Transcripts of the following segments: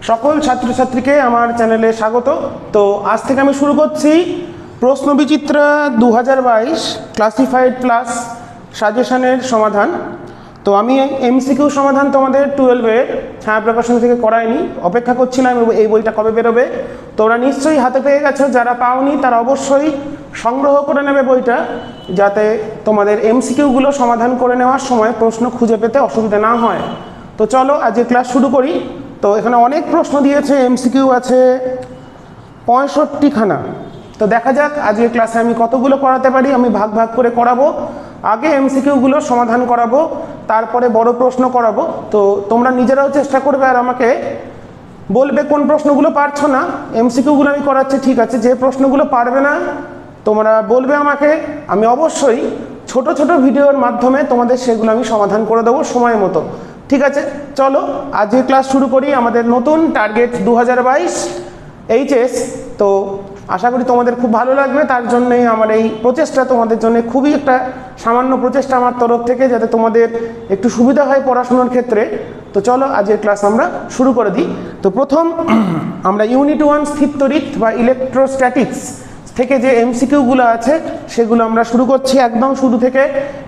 সকল ছাত্রছাত্রীকে আমার চ্যানেলে স্বাগত। তো আজ থেকে আমি শুরু করছি প্রশ্নবিচিত্রা 2022 ক্লাসিফাইড প্লাস সাজেশনের সমাধান। তো আমি এমসিকিউ সমাধান তোমাদের 12-এর ছায়া প্রকাশন থেকে করাইনি, অপেক্ষা করছিলাম এই বইটা কবে বেরোবে। তোমরা নিশ্চয়ই হাতে পেয়ে গেছো, যারা পাওনি তারা অবশ্যই সংগ্রহ করে নেবে বইটা, যাতে তোমাদের এমসিকিউগুলো সমাধান করে নেওয়ার সময় প্রশ্ন খুঁজে পেতে অসুবিধা না হয়। তো চলো আজকে ক্লাস শুরু করি। তো এখানে অনেক প্রশ্ন দিয়েছে, এমসিকিউ আছে 65খানা। তো দেখা যাক আজকে ক্লাসে আমি কতগুলো করাতে পারি। আমি ভাগ ভাগ করে করাবো, আগে এমসিকিউগুলো সমাধান করাবো, তারপরে বড় প্রশ্ন করাবো। তো তোমরা নিজেরাও চেষ্টা করবে আর আমাকে বলবে কোন প্রশ্নগুলো পারছো না। এমসিকিউগুলো আমি করাচ্ছি ঠিক আছে, যে প্রশ্নগুলো পারবে না তোমরা বলবে আমাকে, আমি অবশ্যই ছোট ছোট ভিডিওর মাধ্যমে তোমাদের সেগুলো আমি সমাধান করে দেবো সময় মতো। ঠিক আছে, চলো আজকে ক্লাস শুরু করি। আমাদের নতুন টার্গেট 2022 এইচএস। তো আশা করি তোমাদের খুব ভালো লাগবে, তার জন্যই আমার এই প্রচেষ্টা তোমাদের জন্য খুবই একটা সামান্য প্রচেষ্টা আমার তরফ থেকে, যাতে তোমাদের একটু সুবিধা হয় পড়াশোনার ক্ষেত্রে। তো চলো আজকের ক্লাস আমরা শুরু করে দিই। তো প্রথম আমরা ইউনিট 1 স্থিরতড়িৎ বা ইলেকট্রোস্ট্যাটিক্স থেকে যে এমসিকিউগুলো আছে সেগুলো আমরা শুরু করছি একদম শুরু থেকে।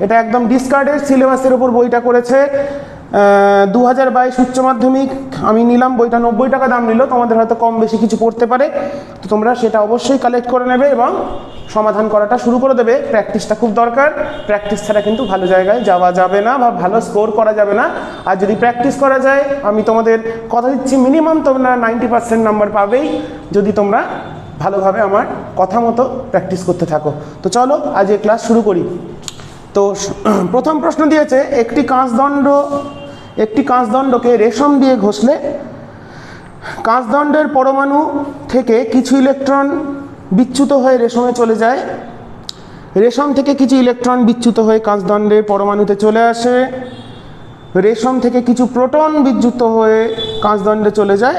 এটা একদম ডিসকার্ডেড সিলেবাসের ওপর বইটা করেছে 2022 উচ্চ মাধ্যমিক। আমি নিলাম বইটা 90 টাকা দাম নিল, তোমাদের হয়তো কম বেশি কিছু পড়তে পারে। তো তোমরা সেটা অবশ্যই কালেক্ট করে নেবে এবং সমাধান করাটা শুরু করে দেবে। প্র্যাকটিসটা খুব দরকার, প্র্যাকটিস ছাড়া কিন্তু ভালো জায়গায় যাওয়া যাবে না বা ভালো স্কোর করা যাবে না। আর যদি প্র্যাকটিস করা যায়, আমি তোমাদের কথা দিচ্ছি মিনিমাম তোমরা 90% নাম্বার পাবেই, যদি তোমরা ভালোভাবে আমার কথা মতো প্র্যাকটিস করতে থাকো। তো চলো আজ এই ক্লাস শুরু করি। তো প্রথম প্রশ্ন দিয়েছে, একটি কাঁচদণ্ডকে রেশম দিয়ে ঘষলে কাঁচদণ্ডের পরমাণু থেকে কিছু ইলেকট্রন বিচ্যুত হয়ে রেশমে চলে যায়। রেশম থেকে কিছু ইলেকট্রন বিচ্যুত হয়ে কাঁচদণ্ডের পরমাণুতে চলে আসে। রেশম থেকে কিছু প্রোটন বিচ্যুত হয়ে কাঁচদণ্ডে চলে যায়।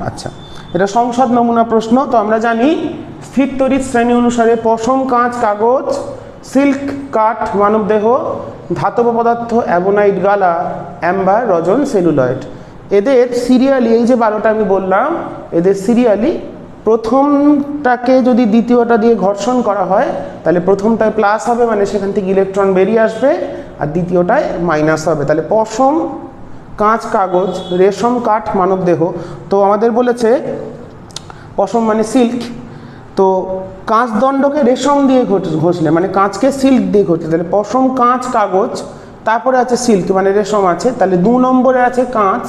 আচ্ছা, এটা সংসদ নমুনা প্রশ্ন। তো আমরা জানি স্থিরতড়িৎ শ্রেণী অনুসারে পশম, কাঁচ, কাগজ, সিল্ক, কাঠ, মানবদেহ, ধাতব পদার্থ, অ্যাবোনাইট, গালা, অ্যাম্বার, রজন, সেলুলয়েড। এদের সিরিয়ালি, এই যে 12টা আমি বললাম, এদের সিরিয়ালি প্রথমটাকে যদি দ্বিতীয়টা দিয়ে ঘর্ষণ করা হয় তাহলে প্রথমটায় প্লাস হবে, মানে সেখান থেকে ইলেকট্রন বেরিয়ে আসবে, আর দ্বিতীয়টায় মাইনাস হবে। তাহলে পশম, কাঁচ, কাগজ, রেশম, কাঠ, মানবদেহ। তো আমাদের বলেছে পশম মানে সিল্ক। তো কাঁচদণ্ডকে রেশম দিয়ে ঘষলে মানে কাঁচকে সিল্ক দিয়ে ঘষলে, তাহলে পশম, কাঁচ, কাগজ, তারপরে আছে সিল্ক মানে রেশম আছে। তাহলে 2 নম্বরে আছে কাঁচ,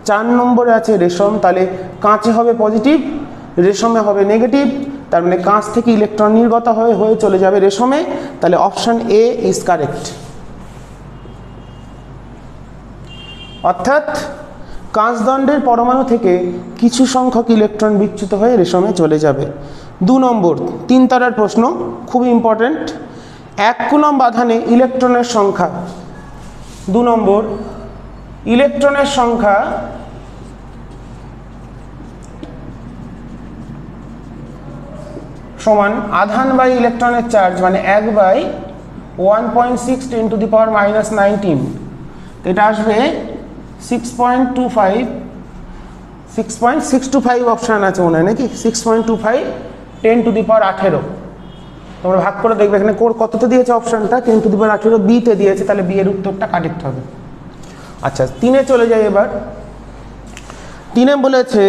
4 নম্বরে আছে রেশম। তাহলে কাঁচে হবে পজিটিভ, রেশমে হবে নেগেটিভ। তার মানে কাঁচ থেকে ইলেকট্রন নির্গত হয়ে চলে যাবে রেশমে। তাহলে অপশান এ ইজ কারেক্ট। অর্থাৎ কাঁচদণ্ডের পরমাণু থেকে কিছু সংখ্যক ইলেকট্রন বিচ্যুত হয়ে রেশমে চলে যাবে। 2 নম্বর 3 তারার প্রশ্ন, খুবই ইম্পর্টেন্ট। 1 কুলম্ব আধানে ইলেকট্রনের সংখ্যা। 2 নম্বর, ইলেকট্রনের সংখ্যা সমান আধান বাই ইলেকট্রনের চার্জ, মানে 1/1.6 × 10⁻⁻19। এটা আসবে 6.25 অপশান আছে মনে হয় নাকি, 6.25 10⁻18। তোমরা ভাগ করে দেখবে এখানে কততে দিয়েছে অপশানটা, 10⁻18 বিতে দিয়েছে, তাহলে বি এর উত্তরটা কারেক্ট হবে। আচ্ছা, 3-এ চলে যাই এবার। 3-এ বলেছে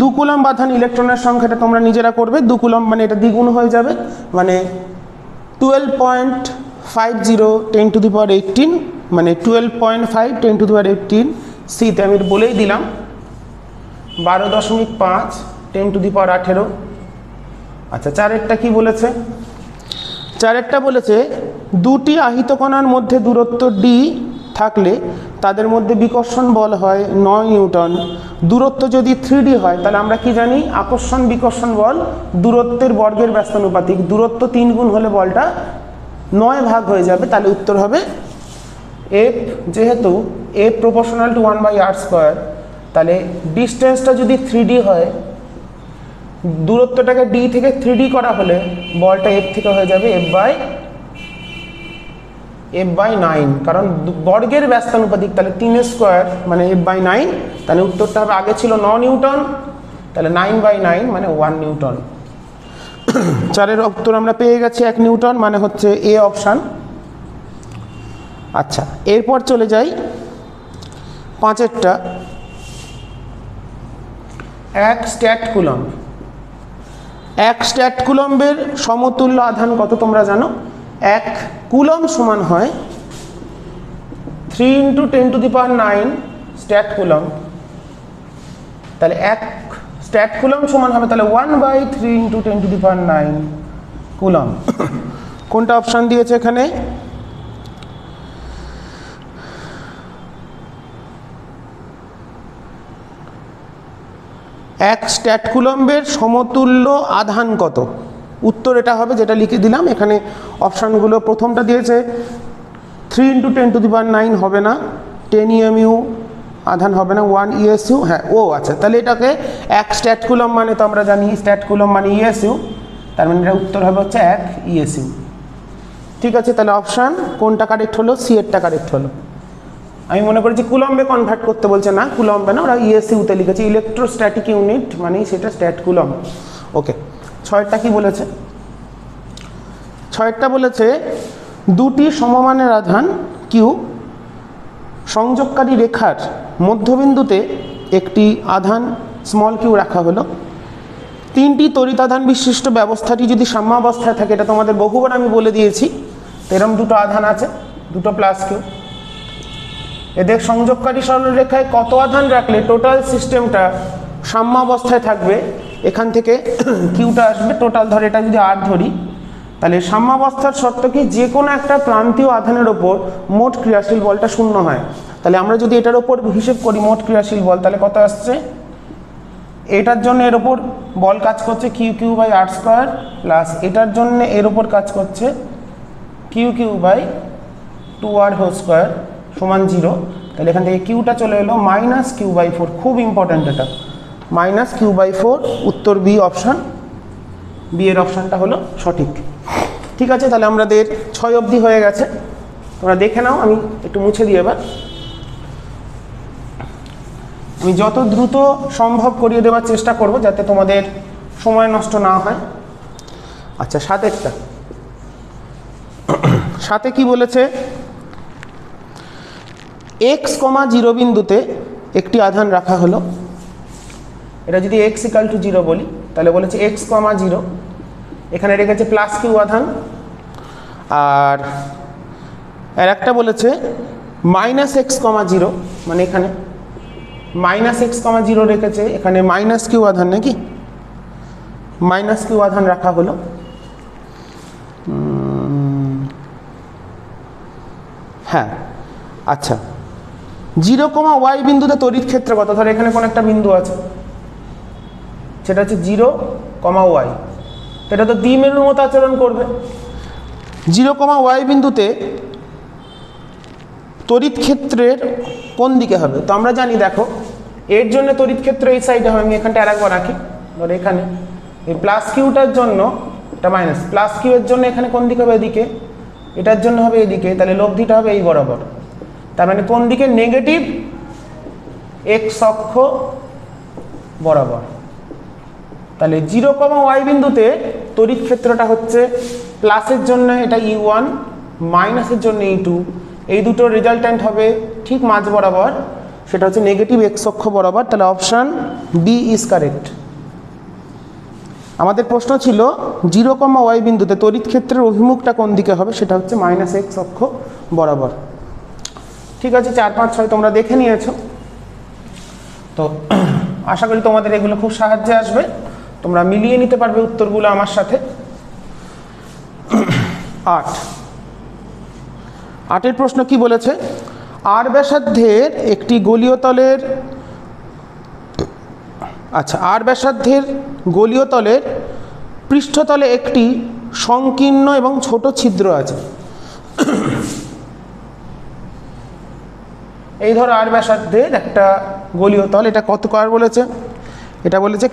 2 কুলম্ব আধান ইলেকট্রনের সংখ্যাটা তোমরা নিজেরা করবে। 2 কুলম্ব মানে এটা দ্বিগুণ হয়ে যাবে, মানে 12.50 10⁻18, মানে 12.5 10⁻18। সিতে আমি বলেই দিলাম 12.5 10⁻18। আচ্ছা, 4-এরটা কি বলেছে? 4-এরটা বলেছে 2টি আহিত কণার মধ্যে দূরত্ব d থাকলে তাদের মধ্যে বিকর্ষণ বল হয় 9 নিউটন। দূরত্ব যদি 3d হয় তাহলে আমরা কি জানি, আকর্ষণ বিকর্ষণ বল দূরত্বের বর্গের ব্যস্তানুপাতিক। দূরত্ব 3 গুণ হলে বলটা 9 ভাগ হয়ে যাবে। তাহলে উত্তর হবে F, যেহেতু F প্রপোর্শনাল টু 1/r², তাহলে ডিস্টেন্সটা যদি 3d হয়, দূরত্বটাকে d থেকে 3d করা হলে বলটা F থেকে হয়ে যাবে F/r²। f/9, কারণ বর্গের ব্যস্তানুপাতিক, তাহলে 3 স্কোয়ার মানে f/9, তাহলে উত্তরটা হবে, আগে ছিল 9 নিউটন, তাহলে 9/9 মানে 1 নিউটন। 4-এর উত্তর আমরা পেয়ে গেছি 1 নিউটন, মানে হচ্ছে এ অপশান। আচ্ছা, এরপর চলে যাই 5-এরটা। 1 স্ট্যাট কুলম্ব। 1 স্ট্যাট কুলম্বের সমতুল্য আধান কত তোমরা জানো? 1 কুলম্ব সমান হয় 3 × 10⁹ স্ট্যাট কুলম্ব। তাহলে 1 স্ট্যাট কুলম্ব সমান হবে তাহলে 1/3 × 10⁹ কুলম্ব। কোনটা অপশান দিয়েছে এখানে? এক স্ট্যাট কুলম্বের সমতুল্য আধান কত? উত্তর এটা হবে, যেটা লিখে দিলাম এখানে। অপশানগুলো প্রথমটা দিয়েছে 3 × 10⁹ হবে না, 10 EMU আধান হবে না, 1 ESU, হ্যাঁ ও আচ্ছা, তাহলে এটাকে 1 স্ট্যাট কুলম্ব মানে তো আমরা জানি স্ট্যাট কুলম্ব মানে ESU, তার মানে এটা উত্তর হবে হচ্ছে 1 ESU। ঠিক আছে, তাহলে অপশান কোনটা কারেক্ট হলো? সি এরটা কারেক্ট হলো। আমি মনে করেছি কুলম্বে কনভার্ট করতে বলছে, না কুলম্বে না, ওরা ESUতে লিখেছে, ইলেকট্রোস্ট্যাটিক ইউনিট মানে সেটা স্ট্যাট কুলম্ব। ওকে, 6-এরটা কি বলেছে? 6-এরটা বলেছে দুটি সমমানের আধান কিউ সংযোগকারী রেখার মধ্যবিন্দুতে একটি আধান স্মল কিউ রাখা হলো। 3টি তড়িতাধান বিশিষ্ট ব্যবস্থাটি যদি সাম্যাবস্থায় থাকে, এটা তোমাদের বহুবার আমি বলে দিয়েছি, এরকম দুটো আধান আছে, দুটো প্লাস কিউ, এদের সংযোগকারী সরলরেখায় কত আধান রাখলে টোটাল সিস্টেমটা সাম্যাবস্থায় থাকবে? এখান থেকে কিউটা আসবে, টোটাল ধরে এটা যদি আর ধরি, তাহলে সাম্যাবস্থার শর্ত কি? যে কোনো একটা প্রান্তীয় আধানের ওপর মোট ক্রিয়াশীল বলটা 0 হয়। তাহলে আমরা যদি এটার ওপর হিসেব করি মোট ক্রিয়াশীল বল, তাহলে কত আসছে? এটার জন্য এর ওপর বল কাজ করছে Q/r² প্লাস এটার জন্য এর ওপর কাজ করছে Q/2r² সমান 0। তাহলে এখান থেকে কিউটা চলে এলো -Q/4, খুব ইম্পর্ট্যান্ট এটা, -Q/4, উত্তর বি অপশান, বি এর অপশানটা হলো সঠিক। ঠিক আছে, তাহলে আমাদের 6 অবধি হয়ে গেছে, তোমরা দেখে নাও, আমি একটু মুছে দিই এবার। আমি যত দ্রুত সম্ভব করিয়ে দেওয়ার চেষ্টা করব যাতে তোমাদের সময় নষ্ট না হয়। আচ্ছা, 7-এরটা। 7-এ কি বলেছে? x, 0 বিন্দুতে একটি আধান রাখা হলো। এটা যদি x = 0 বলি, তাহলে বলেছে x, 0, এখানে রেখেছে প্লাস কিউ আধান। আর একটা বলেছে -x, 0, মানে এখানে -x, 0 রেখেছে, এখানে -q আধান, নাকি -q আধান রাখা হলো। হ্যাঁ, আচ্ছা, 0, y বিন্দুতে তড়িৎ ক্ষেত্র কত? ধর এখানে কোন একটা বিন্দু আছে, সেটা হচ্ছে 0, y, এটা তো দ্বিমেরুর মতো আচরণ করবে। 0, y বিন্দুতে তড়িৎ ক্ষেত্রের কোন দিকে হবে? তো আমরা জানি, দেখো এর জন্য তড়িৎ ক্ষেত্র এই সাইডে হবে, আমি এখানটা আরেকবার রাখি, ধর এখানে এই প্লাস কিউটার জন্য এটা মাইনাস, প্লাস কিউ এর জন্য এখানে কোন দিকে হবে? এদিকে। এটার জন্য হবে এদিকে, তাহলে লব্ধিটা হবে এই বরাবর, তার মানে কোন দিকে? নেগেটিভ x অক্ষ বরাবর। তাহলে 0, y বিন্দুতে তড়িৎ ক্ষেত্রটা হচ্ছে প্লাসের জন্য এটা E1, মাইনাসের জন্য E2, এই দুটো রেজাল্ট্যান্ট হবে ঠিক মাঝ বরাবর, সেটা হচ্ছে নেগেটিভ x অক্ষ বরাবর। তাহলে অপশান বি ইজ কারেক্ট। আমাদের প্রশ্ন ছিল 0, y বিন্দুতে তড়িৎ ক্ষেত্রের অভিমুখটা কোন দিকে হবে? সেটা হচ্ছে -x অক্ষ বরাবর। ঠিক আছে, 4, 5, 6 তোমরা দেখে নিয়েছো, তো আশা করি তোমাদের এগুলো খুব সাহায্যে আসবে, তোমরা মিলিয়ে নিতে পারবে উত্তরগুলো আমার সাথে। 8-এর প্রশ্ন কি বলেছে? আর ব্যাসার্ধের একটি গোলীয় তলের, আচ্ছা, আর ব্যাসার্ধের গোলীয় তলের পৃষ্ঠতলে একটি সংকীর্ণ এবং ছোট ছিদ্র আছে। এই ধরো আর ব্যাসার্ধের একটা গোলীয় তল, এটা কত কার বলেছে? এটা বলেছে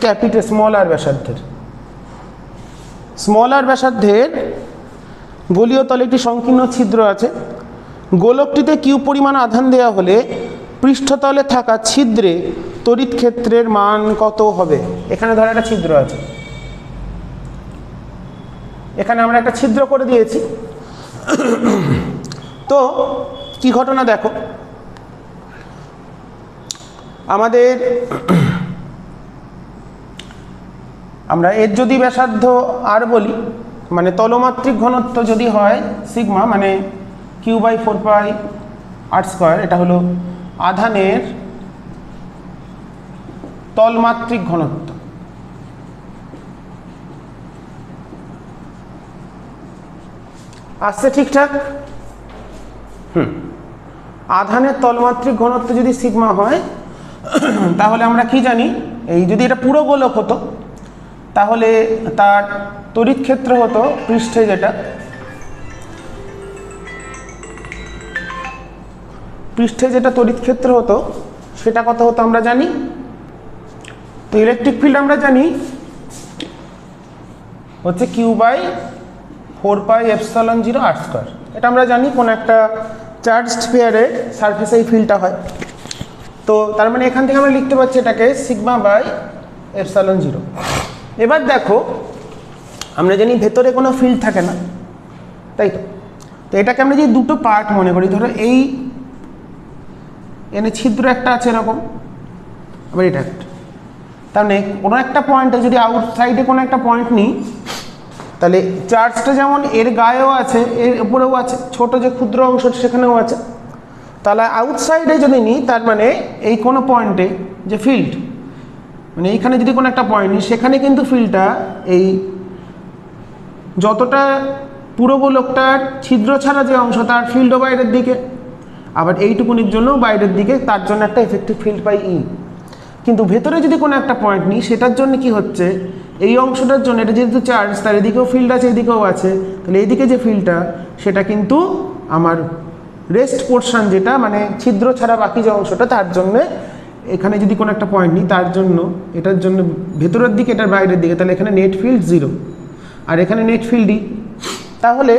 স্মল আর ব্যাসার্ধের। স্মল আর ব্যাসার্ধের গোলীয় তলে একটি সংকীর্ণ ছিদ্র আছে, গোলকটিতে কিউ পরিমাণ আধান দেওয়া হলে পৃষ্ঠতলে থাকা ছিদ্রে তড়িৎ ক্ষেত্রের মান কত হবে? এখানে ধরো একটা ছিদ্র আছে, এখানে আমরা একটা ছিদ্র করে দিয়েছি। তো কি ঘটনা দেখো, আমাদের আমরা এর যদি ব্যাসার্ধ আর বলি, মানে তলমাত্রিক ঘনত্ব যদি হয় সিগমা, মানে Q/4πr², এটা হলো আধানের তলমাত্রিক ঘনত্ব। আসছে ঠিকঠাক? আধানের তলমাত্রিক ঘনত্ব যদি সিগমা হয়, তাহলে আমরা কি জানি, এই যদি এটা পুরো গোলক হতো তাহলে তার তড়িৎ ক্ষেত্র হতো পৃষ্ঠে, যেটা তড়িৎ ক্ষেত্র হতো সেটা কত হতো আমরা জানি। তো ইলেকট্রিক ফিল্ড আমরা জানি হচ্ছে Q/4πε0r²। এটা আমরা জানি কোন একটা চার্জড স্ফিয়ারের সারফেসে এই ফিল্ডটা হয়। তো তার মানে এখান থেকে আমরা লিখতে পারছি এটাকে σ/ε0। এবার দেখো, আমরা জানি ভেতরে কোনো ফিল্ড থাকে না, তাই তো? তো এটাকে আমরা যদি দুটো পার্ট মনে করি, ধরো এই এনে ছিদ্র একটা আছে এরকম, আবার এটা একটা, তার মানে কোনো একটা পয়েন্টে যদি আউটসাইডে কোনো একটা পয়েন্ট নিই, তাহলে চার্জটা যেমন এর গায়েও আছে, এর উপরেও আছে, ছোট যে ক্ষুদ্র অংশ সেখানেও আছে। তাহলে আউটসাইডে যদি নিই, তার মানে এই কোনো পয়েন্টে যে ফিল্ড, মানে এইখানে যদি কোনো একটা পয়েন্ট নিই, সেখানে কিন্তু ফিল্ডটা এই যতটা পুরো গোলকটার ছিদ্র ছাড়া যে অংশ, তার ফিল্ডও বাইরের দিকে, আবার এইটুকুনির জন্য বাইরের দিকে, তার জন্য একটা এফেক্টিভ ফিল্ড পাই ই। কিন্তু ভেতরে যদি কোনো একটা পয়েন্ট নিই, সেটার জন্য কি হচ্ছে, এই অংশটার জন্য এটা যেহেতু চার্জ, তার এদিকেও ফিল্ড আছে, এদিকেও আছে, তাহলে এইদিকে যে ফিল্ডটা সেটা কিন্তু আমার রেস্ট পোর্শন, যেটা মানে ছিদ্র ছাড়া বাকি যে অংশটা, তার জন্যে এখানে যদি কোনো একটা পয়েন্ট নিই, তার জন্য এটার জন্য ভেতরের দিকে, এটার বাইরের দিকে, তাহলে এখানে নেট ফিল্ড 0 আর এখানে নেট ফিল্ড ই। তাহলে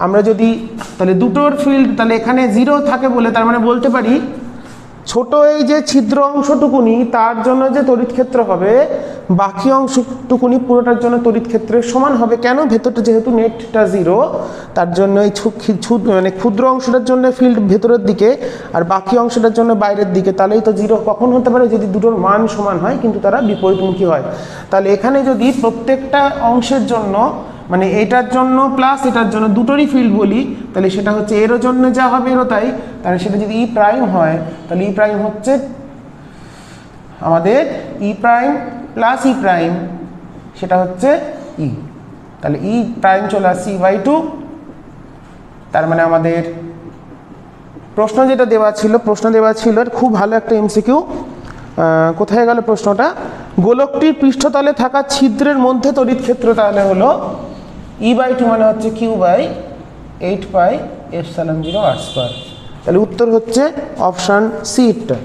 আমরা যদি তাহলে দুটোর ফিল্ড তাহলে এখানে 0 থাকে বলে, তার মানে বলতে পারি ছোট এই যে ছিদ্র অংশটুকুনি, তার জন্য যে তড়িৎ ক্ষেত্র হবে, বাকি অংশটুকুনি পুরোটার জন্য তড়িৎ ক্ষেত্রের সমান হবে। কেন? ভেতরটা যেহেতু নেটটা 0, তার জন্য এই মানে ক্ষুদ্র অংশটার জন্য ফিল্ড ভেতরের দিকে আর বাকি অংশটার জন্য বাইরের দিকে। তাহলেই তো 0 কখন হতে পারে, যদি দুটোর মান সমান হয় কিন্তু তারা বিপরীতমুখী হয়। তাহলে এখানে যদি প্রত্যেকটা অংশের জন্য, মানে এটার জন্য প্লাস এটার জন্য দুটোরই ফিল্ড বলি, তাহলে সেটা হচ্ছে এরও জন্য যা হবে এরও তাই। তাহলে সেটা যদি ই প্রাইম হয়, তাহলে ই প্রাইম হচ্ছে আমাদের ই প্রাইম প্লাস ই প্রাইম, সেটা হচ্ছে ই। তাহলে ই প্রাইম চলে আসছে E/2। তার মানে আমাদের প্রশ্ন যেটা দেওয়া ছিল, খুব ভালো একটা এমসিকিউ। কোথায় গেল প্রশ্নটা? গোলকটির পৃষ্ঠতলে থাকা ছিদ্রের মধ্যে তড়িৎ ক্ষেত্র তাহলে হলো E/2, মানে হচ্ছে Q/8πε0r²। তাহলে উত্তর হচ্ছে অপশান সি টা।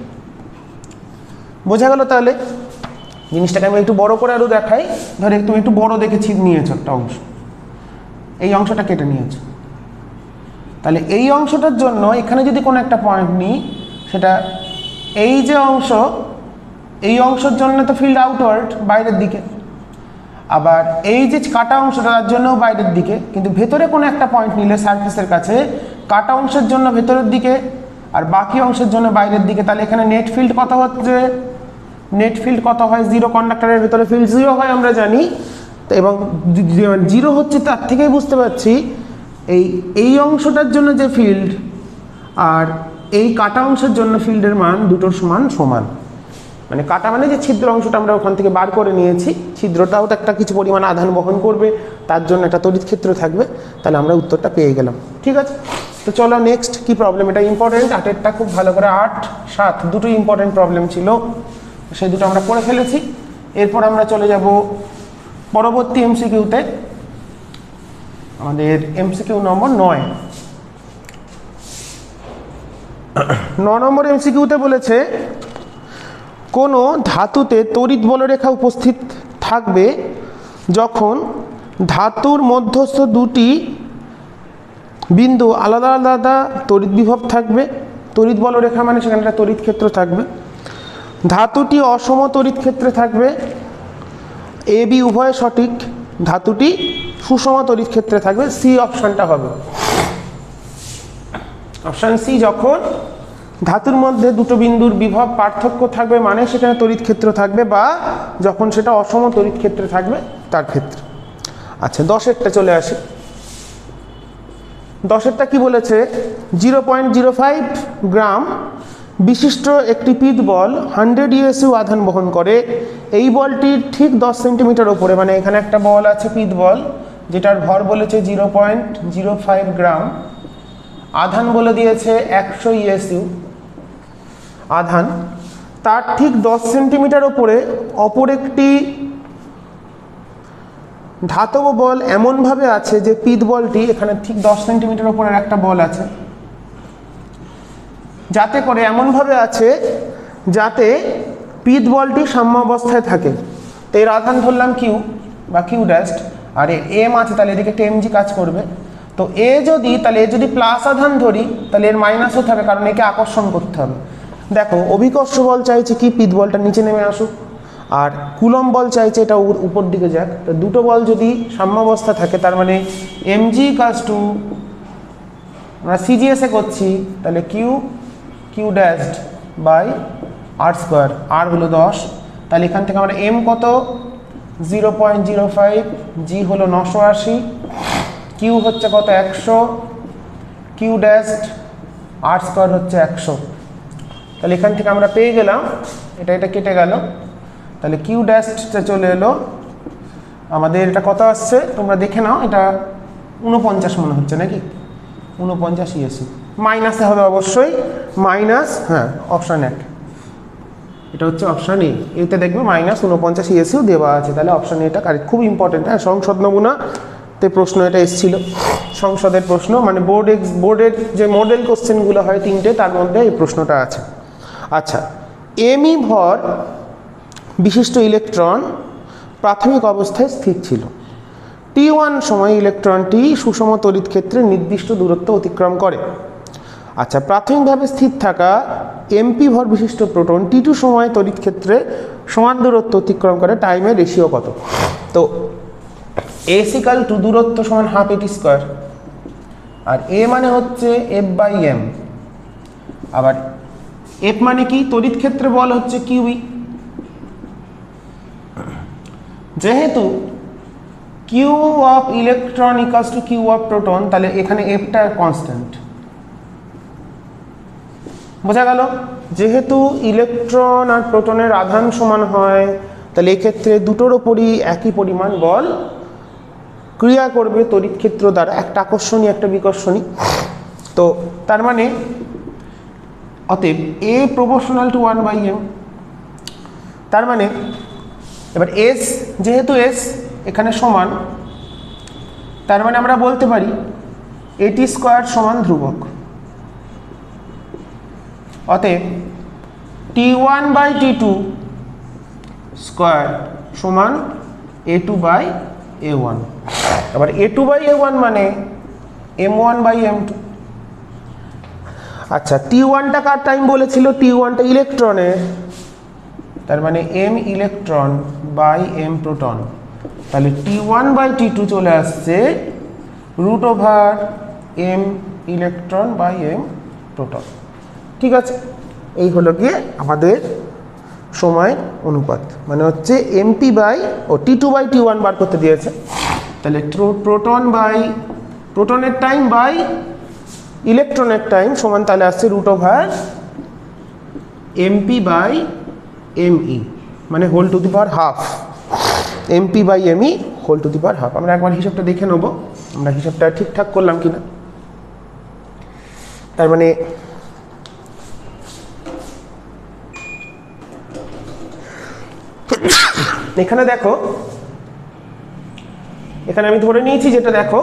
বোঝা গেল? তাহলে জিনিসটাকে আমি একটু বড় করে আরও দেখাই। ধরে তুমি একটু বড় দেখে ছিদ নিয়েছো একটা অংশ, এই অংশটা কেটে নিয়েছো, তাহলে এই অংশটার জন্য এখানে যদি কোনো একটা পয়েন্ট নিই, সেটা এই যে অংশ, এই অংশের জন্য তো ফিল্ড আউটওয়ার্ড, বাইরের দিকে, আবার এই যে কাটা অংশটা তার জন্যও বাইরের দিকে। কিন্তু ভেতরে কোনো একটা পয়েন্ট নিলে সারফেসের কাছে, কাটা অংশের জন্য ভেতরের দিকে আর বাকি অংশের জন্য বাইরের দিকে। তাহলে এখানে নেট ফিল্ড কত হচ্ছে? নেট ফিল্ড কত হয়? 0। কন্ডাক্টরের ভেতরে ফিল্ড 0 হয় আমরা জানি, এবং 0 হচ্ছে, তার থেকেই বুঝতে পারছি এই অংশটার জন্য যে ফিল্ড আর এই কাটা অংশের জন্য ফিল্ডের মান দুটোর সমান। মানে কাটা মানে যে ছিদ্র অংশটা আমরা ওখান থেকে বার করে নিয়েছি, ছিদ্রটাও তো একটা কিছু পরিমাণ আধান বহন করবে, তার জন্য একটা তড়িৎ ক্ষেত্র থাকবে। তাহলে আমরা উত্তরটা পেয়ে গেলাম। ঠিক আছে, তো চলো নেক্সট কি প্রবলেম, এটা ইম্পর্টেন্ট। 8এরটা খুব ভালো করে, 8, 7 দুটো ইম্পর্টেন্ট প্রবলেম ছিল, সেই দুটো আমরা করে ফেলেছি। এরপর আমরা চলে যাব পরবর্তী এমসিকিউতে। আমাদের এমসিকিউ নম্বর 9। 9 নম্বর এমসিকিউতে বলেছে, কোনো ধাতুতে তড়িৎ বলরেখা উপস্থিত থাকবে যখন ধাতুর মধ্যস্থ দুটি বিন্দু আলাদা আলাদা তড়িৎ বিভব থাকবে, তড়িৎ বলরেখা মানে সেখানে একটা তড়িৎ ক্ষেত্র থাকবে। ধাতুটি অসম তড়িৎ ক্ষেত্রে থাকবে, এ বি উভয় সঠিক। ধাতুটি সুষম তড়িৎ ক্ষেত্রে থাকবে, সি অপশানটা হবে। অপশান সি, যখন ধাতুর মধ্যে দুটো বিন্দুর বিভব পার্থক্য থাকবে মানে সেখানে তড়িৎ ক্ষেত্র থাকবে, বা যখন সেটা অসম তড়িৎ ক্ষেত্রে থাকবে তার ক্ষেত্রে। আচ্ছা, 10এরটা চলে আসে। 10এরটা কি বলেছে? 0.05 গ্রাম বিশিষ্ট একটি পিত বল 100 ইউএসইউ আধান বহন করে। এই বলটির ঠিক 10 সেন্টিমিটার ওপরে, মানে এখানে একটা বল আছে পিত বল, যেটার ভর বলেছে 0.05 গ্রাম, আধান বলে দিয়েছে 100 ইউএসইউ আধান। তার ঠিক 10 সেন্টিমিটার ওপরে অপর একটি ধাতব বল এমনভাবে আছে যে পিত বলটি, এখানে ঠিক 10 সেন্টিমিটার ওপরের একটা বল আছে, যাতে করে এমনভাবে আছে যাতে পিত বলটি সাম্যাবস্থায় থাকে। তো এর আধান ধরলাম কিউ বা কিউ ড্যাস্ট, আর এম আছে, তাহলে এদিকে একটা এমজি কাজ করবে। তো এ যদি প্লাস আধান ধরি তাহলে এর মাইনাস হতে হবে, কারণ একে আকর্ষণ করতে হবে। দেখো, অভিকর্ষ বল চাইছে কি পিত বলটা নিচে নেমে আসুক, আর কুলম্ব বল চাইছে এটা উপর দিকে যাক। তো দুটো বল যদি সাম্যাবস্থা থাকে তার মানে এমজি ইকুয়ালস টু, আমরা সিজিএসে করছি, তাহলে Q dashed by R square, R হলো 10। তাহলে এখান থেকে আমরা এম কত 0.05, জি হলো 980, কিউ হচ্ছে কত 100, কিউ ড্যাশড আর স্কোয়ার হচ্ছে 100। তাহলে এখান থেকে আমরা পেয়ে গেলাম, এটা কেটে গেল, তাহলে কিউ ড্যাশটা চলে এলো আমাদের। এটা কত আসছে তোমরা দেখে নাও, এটা 49 মনে হচ্ছে নাকি, 49 ইউএসইউ। মাইনাসে হবে অবশ্যই, মাইনাস, হ্যাঁ অপশান 1, এটা হচ্ছে অপশান এতে দেখবে -49 ইউএসইউ দেওয়া আছে। তাহলে অপশান এটা কারেক্ট, খুব ইম্পর্টেন্ট। হ্যাঁ, সংসদ নমুনাতে প্রশ্ন এটা এসেছিল, সংসদের প্রশ্ন, মানে বোর্ডের যে মডেল কোশ্চেনগুলো হয় 3টে, তার মধ্যে এই প্রশ্নটা আছে। আচ্ছা, এমই ভর বিশিষ্ট ইলেকট্রন প্রাথমিক অবস্থায় স্থির ছিল। T1 সময় ইলেকট্রনটি সুষম তড়িৎ ক্ষেত্রে নির্দিষ্ট দূরত্ব অতিক্রম করে। আচ্ছা, প্রাথমিকভাবে স্থির থাকা এমপি ভর বিশিষ্ট প্রোটন T2 সময় তড়িৎ ক্ষেত্রে সমান দূরত্ব অতিক্রম করে, টাইমের রেশিও কত? তো এস ইকাল টু দূরত্ব সমান হাফ এটি স্কোয়ার, আর এ মানে হচ্ছে F/m, আবার এফ মানে কি? তড়িৎ ক্ষেত্রে বল হচ্ছে কিউই। যেহেতু q of electron equals to q of proton, তাহলে এখানে এফটা কনস্ট্যান্ট। বোঝা গেল? যেহেতু ইলেকট্রন আর প্রোটনের আধান সমান হয়, তাহলে এক্ষেত্রে দুটোর ওপরই একই পরিমাণ বল ক্রিয়া করবে তড়িৎ ক্ষেত্র দ্বারা, একটা আকর্ষণী একটা বিকর্ষণী। তো তার মানে অতএব এ প্রপোর্শনাল টু 1/m। তার মানে এবার এস, যেহেতু এস এখানে সমান, তার মানে আমরা বলতে পারি এটি স্কোয়ার সমান ধ্রুবক। অতএব T1/T2 স্কোয়ার সমান A2/A1। আবার A2/A1 মানে M1/M2। আচ্ছা, T1টা কার টাইম বলেছিল? T1টা ইলেকট্রনের, তার মানে M electron by M proton. তাহলে T1/T2 চলে আসছে √M electron by M proton. ঠিক আছে, এই হলো গিয়ে আমাদের সময়ের অনুপাত, মানে হচ্ছে MP বাই T2/T1 বার করতে দিয়েছে। তাহলে প্রোটনের টাইম বাই ইলেকট্রনের টাইম সমান, তাহলে আসছে √MP/ME, মানে whole to the power half. MP/ME whole to the power half. আমরা একবার হিসাবটা দেখে নেবো, আমরা হিসাবটা ঠিকঠাক করলাম কিনা। তার মানে এখানে দেখো, এখানে আমি ধরে নিয়েছি যেটা, দেখো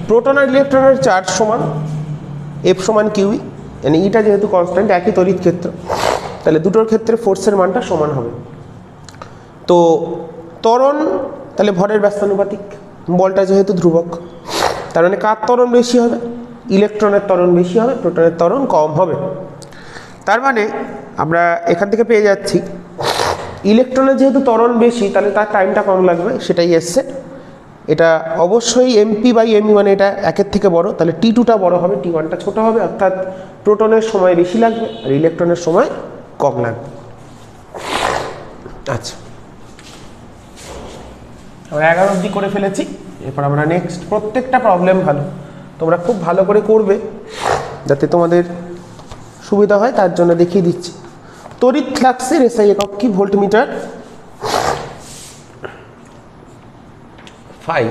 প্রোটন আর ইলেকট্রনের চার্জ সমান, এফ সমান কিউই, মানে ইটা যেহেতু কনস্ট্যান্ট, একই তড়িৎ ক্ষেত্র, তাহলে দুটোর ক্ষেত্রে ফোর্সের মানটা সমান হবে। তো ত্বরণ তাহলে ভরের ব্যস্তানুপাতিক, বলটা যেহেতু ধ্রুবক, তার মানে কার ত্বরণ বেশি হবে? ইলেকট্রনের ত্বরণ বেশি হবে, প্রোটনের ত্বরণ কম হবে। তার মানে আমরা এখান থেকে পেয়ে যাচ্ছি ইলেকট্রনের যেহেতু ত্বরণ বেশি তাহলে তার টাইমটা কম লাগবে, সেটাই এসছে। এটা অবশ্যই MP/mE, মানে এটা একের থেকে বড়, তাহলে T2টা বড় হবে, T1টা ছোট হবে, অর্থাৎ প্রোটনের সময় বেশি লাগবে আর ইলেকট্রনের সময় কম লাগবে। আচ্ছা, আমরা 11 অবধি করে ফেলেছি। এরপর আমরা নেক্সট, প্রত্যেকটা প্রবলেম ভালো, তোমরা খুব ভালো করে করবে যাতে তোমাদের সুবিধা হয়, তার জন্য দেখিয়ে দিচ্ছি। তড়িৎ ফ্লাক্সের SI একক কি? ভোল্টমিটার। ফাই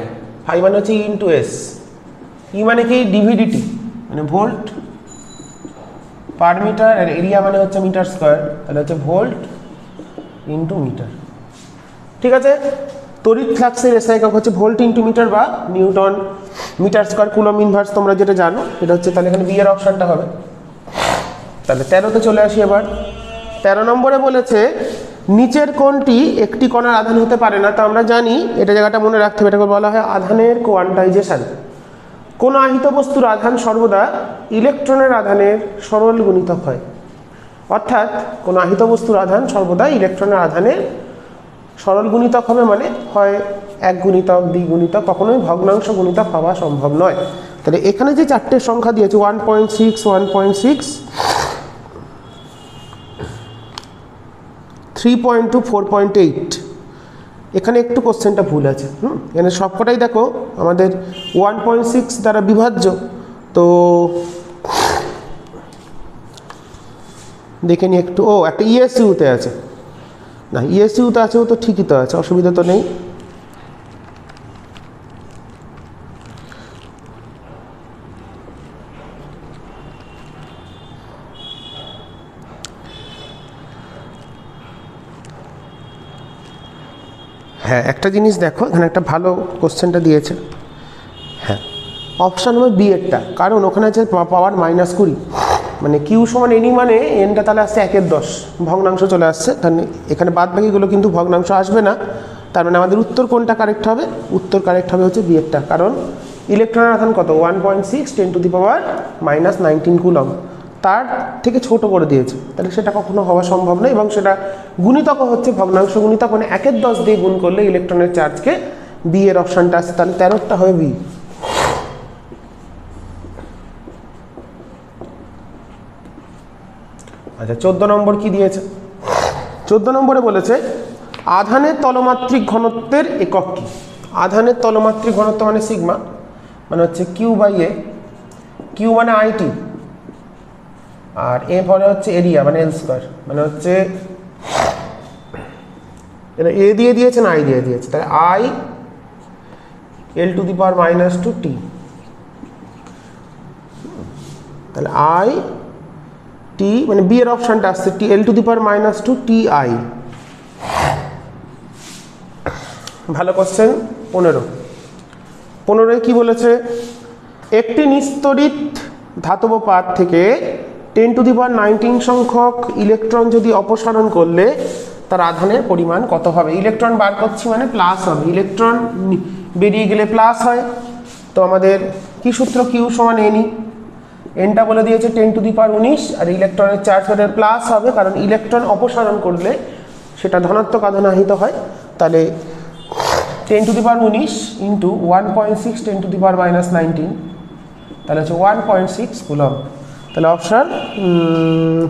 মানে হচ্ছে E ইন্টু S, ই মানে কি? ডিভিডিটি, মানে ভোল্ট পার মিটার, আর এরিয়া মানে হচ্ছে মিটার স্কোয়ার, তাহলে হচ্ছে ভোল্ট ইন্টু মিটার। ঠিক আছে, তড়িৎ ফ্লাক্সের SI একক হচ্ছে ভোল্ট ইন্টু মিটার বা newton meter square coulomb inverse, তোমরা যেটা জানো এটা হচ্ছে। তাহলে এখানে বি এর অপশনটা হবে। তাহলে 13তে চলে আসি এবার। 13 নম্বরে বলেছে নিচের কোনটি একটি কণার আধান হতে পারে না? তো আমরা জানি, এটা জায়গাটা মনে রাখতে হবে, এটাকে বলা হয় আধানের কোয়ান্টাইজেশন। কোন আহিত বস্তুর আধান সর্বদা ইলেকট্রনের আধানের সরল গুণিতক হয়, অর্থাৎ কোন আহিত বস্তুর আধান সর্বদা ইলেকট্রনের আধানের সরল গুণিতক হবে, মানে হয় 1 গুণিতক 2 গুণিতক, কখনোই ভগ্নাংশ গুণিতক হওয়া সম্ভব নয়। তাহলে এখানে যে চারটে সংখ্যা দিয়েছে 1.6, 1.6, 3.2, 4.8, এখানে একটু কোশ্চেনটা ভুল আছে। এখানে সবকটাই দেখো আমাদের 1.6 দ্বারা বিভাজ্য, তো দেখে নি একটু। ও, একটা ESU-তে আছে না, ESU-তে আছে, ও তো ঠিকই তো আছে, অসুবিধা তো নেই। হ্যাঁ, একটা জিনিস দেখো, এখানে একটা ভালো কোশ্চেনটা দিয়েছে। হ্যাঁ, অপশান হবে বি এরটা, কারণ ওখানে আছে পাওয়ার -20, মানে কিউ সমান এনি, মানে এনটা তাহলে আসছে 1/10, ভগ্নাংশ চলে আসছে। তাহলে এখানে বাদ বাকিগুলো কিন্তু ভগ্নাংশ আসবে না। তার মানে আমাদের উত্তর কোনটা কারেক্ট হবে? উত্তর কারেক্ট হবে হচ্ছে বি এরটা, কারণ ইলেকট্রনের আধান কত? 1.6 × 10⁻19 কুলম, তার থেকে ছোট করে দিয়েছে, তাহলে সেটা কখনো হওয়া সম্ভব নয়। এবং সেটা গুণিতক হচ্ছে ভগ্নাংশ গুণিতক, মানে 1/10 দিয়ে গুণ করলে ইলেকট্রনের চার্জকে বি এর অপশানটা আসছে, তাহলে 13টা হবে বি। আচ্ছা, 14 নম্বর কি দিয়েছে? 14 নম্বরে বলেছে আধানের তলমাত্রিক ঘনত্বের একক কি? আধানের তলমাত্রিক ঘনত্ব মানে সিগমা, মানে হচ্ছে Q/A, কিউ মানে IT, আর এ পরে হচ্ছে এরিয়া মানে L স্কোয়ার, মানে হচ্ছে এটা এ দিয়ে দিয়েছে না আই দিয়ে দিয়েছে, তাহলে I L⁻²T, তাহলে I T, মানে বি এর অপশনটা আসছে L⁻²Ti। ভালো কোশ্চেন। 15 কি বলেছে? একটি নিস্তড়িত ধাতব পাত থেকে 10⁻19 সংখ্যক ইলেকট্রন যদি অপসারণ করলে তার আধানের পরিমাণ কত হবে? ইলেকট্রন বার করছি মানে প্লাস হবে, ইলেকট্রন বেরিয়ে গেলে প্লাস হয়। তো আমাদের কি সূত্র? কিউ সমান এনই, এনটা বলে দিয়েছে 10⁻19, আর ইলেকট্রনের চার্জ প্লাস হবে, কারণ ইলেকট্রন অপসারণ করলে সেটা ধনাত্মক আধানে আহিত হয়। তাহলে 10⁻19 ইন্টু 1.6 10⁻−19, তাহলে হচ্ছে 1.6 কুলম। তাহলে option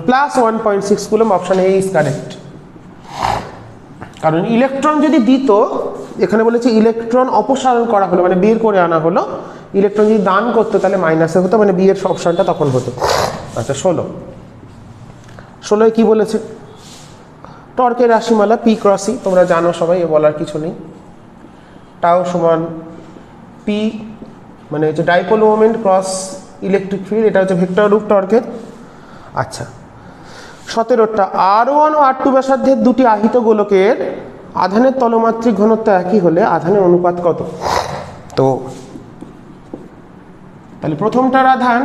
plus 1.6 coulomb, option A is correct. কারণ ইলেকট্রন যদি দিত, এখানে বলেছে ইলেকট্রন অপসারণ করা হলো মানে বের করে আনা হলো, ইলেকট্রন যদি দান করতো তাহলে মাইনাসে হতো, মানে বি এর অপশানটা তখন হতো। আচ্ছা, 16 কি বলেছে? টর্কের রাশিমালা P × E, তোমরা জানো সবাই, এ বলার কিছু নেই। টাও সমান P, মানে হচ্ছে dipole moment cross electric field, এটা হচ্ছে ভেক্টর রূপ টর্কের। আচ্ছা, 17টা R1 ও R2 ব্যাসার্ধের দুটি আহিত গোলকের আধানের তলমাত্রিক ঘনত্ব একই হলে আধানের অনুপাত কত? তো তাহলে প্রথমটার আধান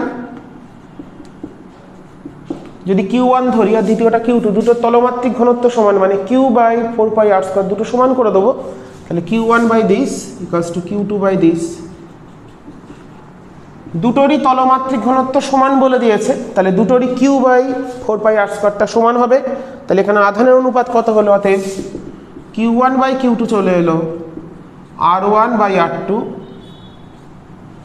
যদি Q1 ধরি আর দ্বিতীয়টা Q2, দুটোর তলমাত্রিক ঘনত্ব সমান, মানে Q/4πr², দুটো সমান করে দেবো। তাহলে Q1/this = Q2/this, দুটোরই তলমাত্রিক ঘনত্ব সমান বলে দিয়েছে, তাহলে দুটোরই Q/4πr² সমান হবে। তাহলে এখানে আধানের অনুপাত কত হলো? অতএব Q1/Q2 চলে এলো R1/R2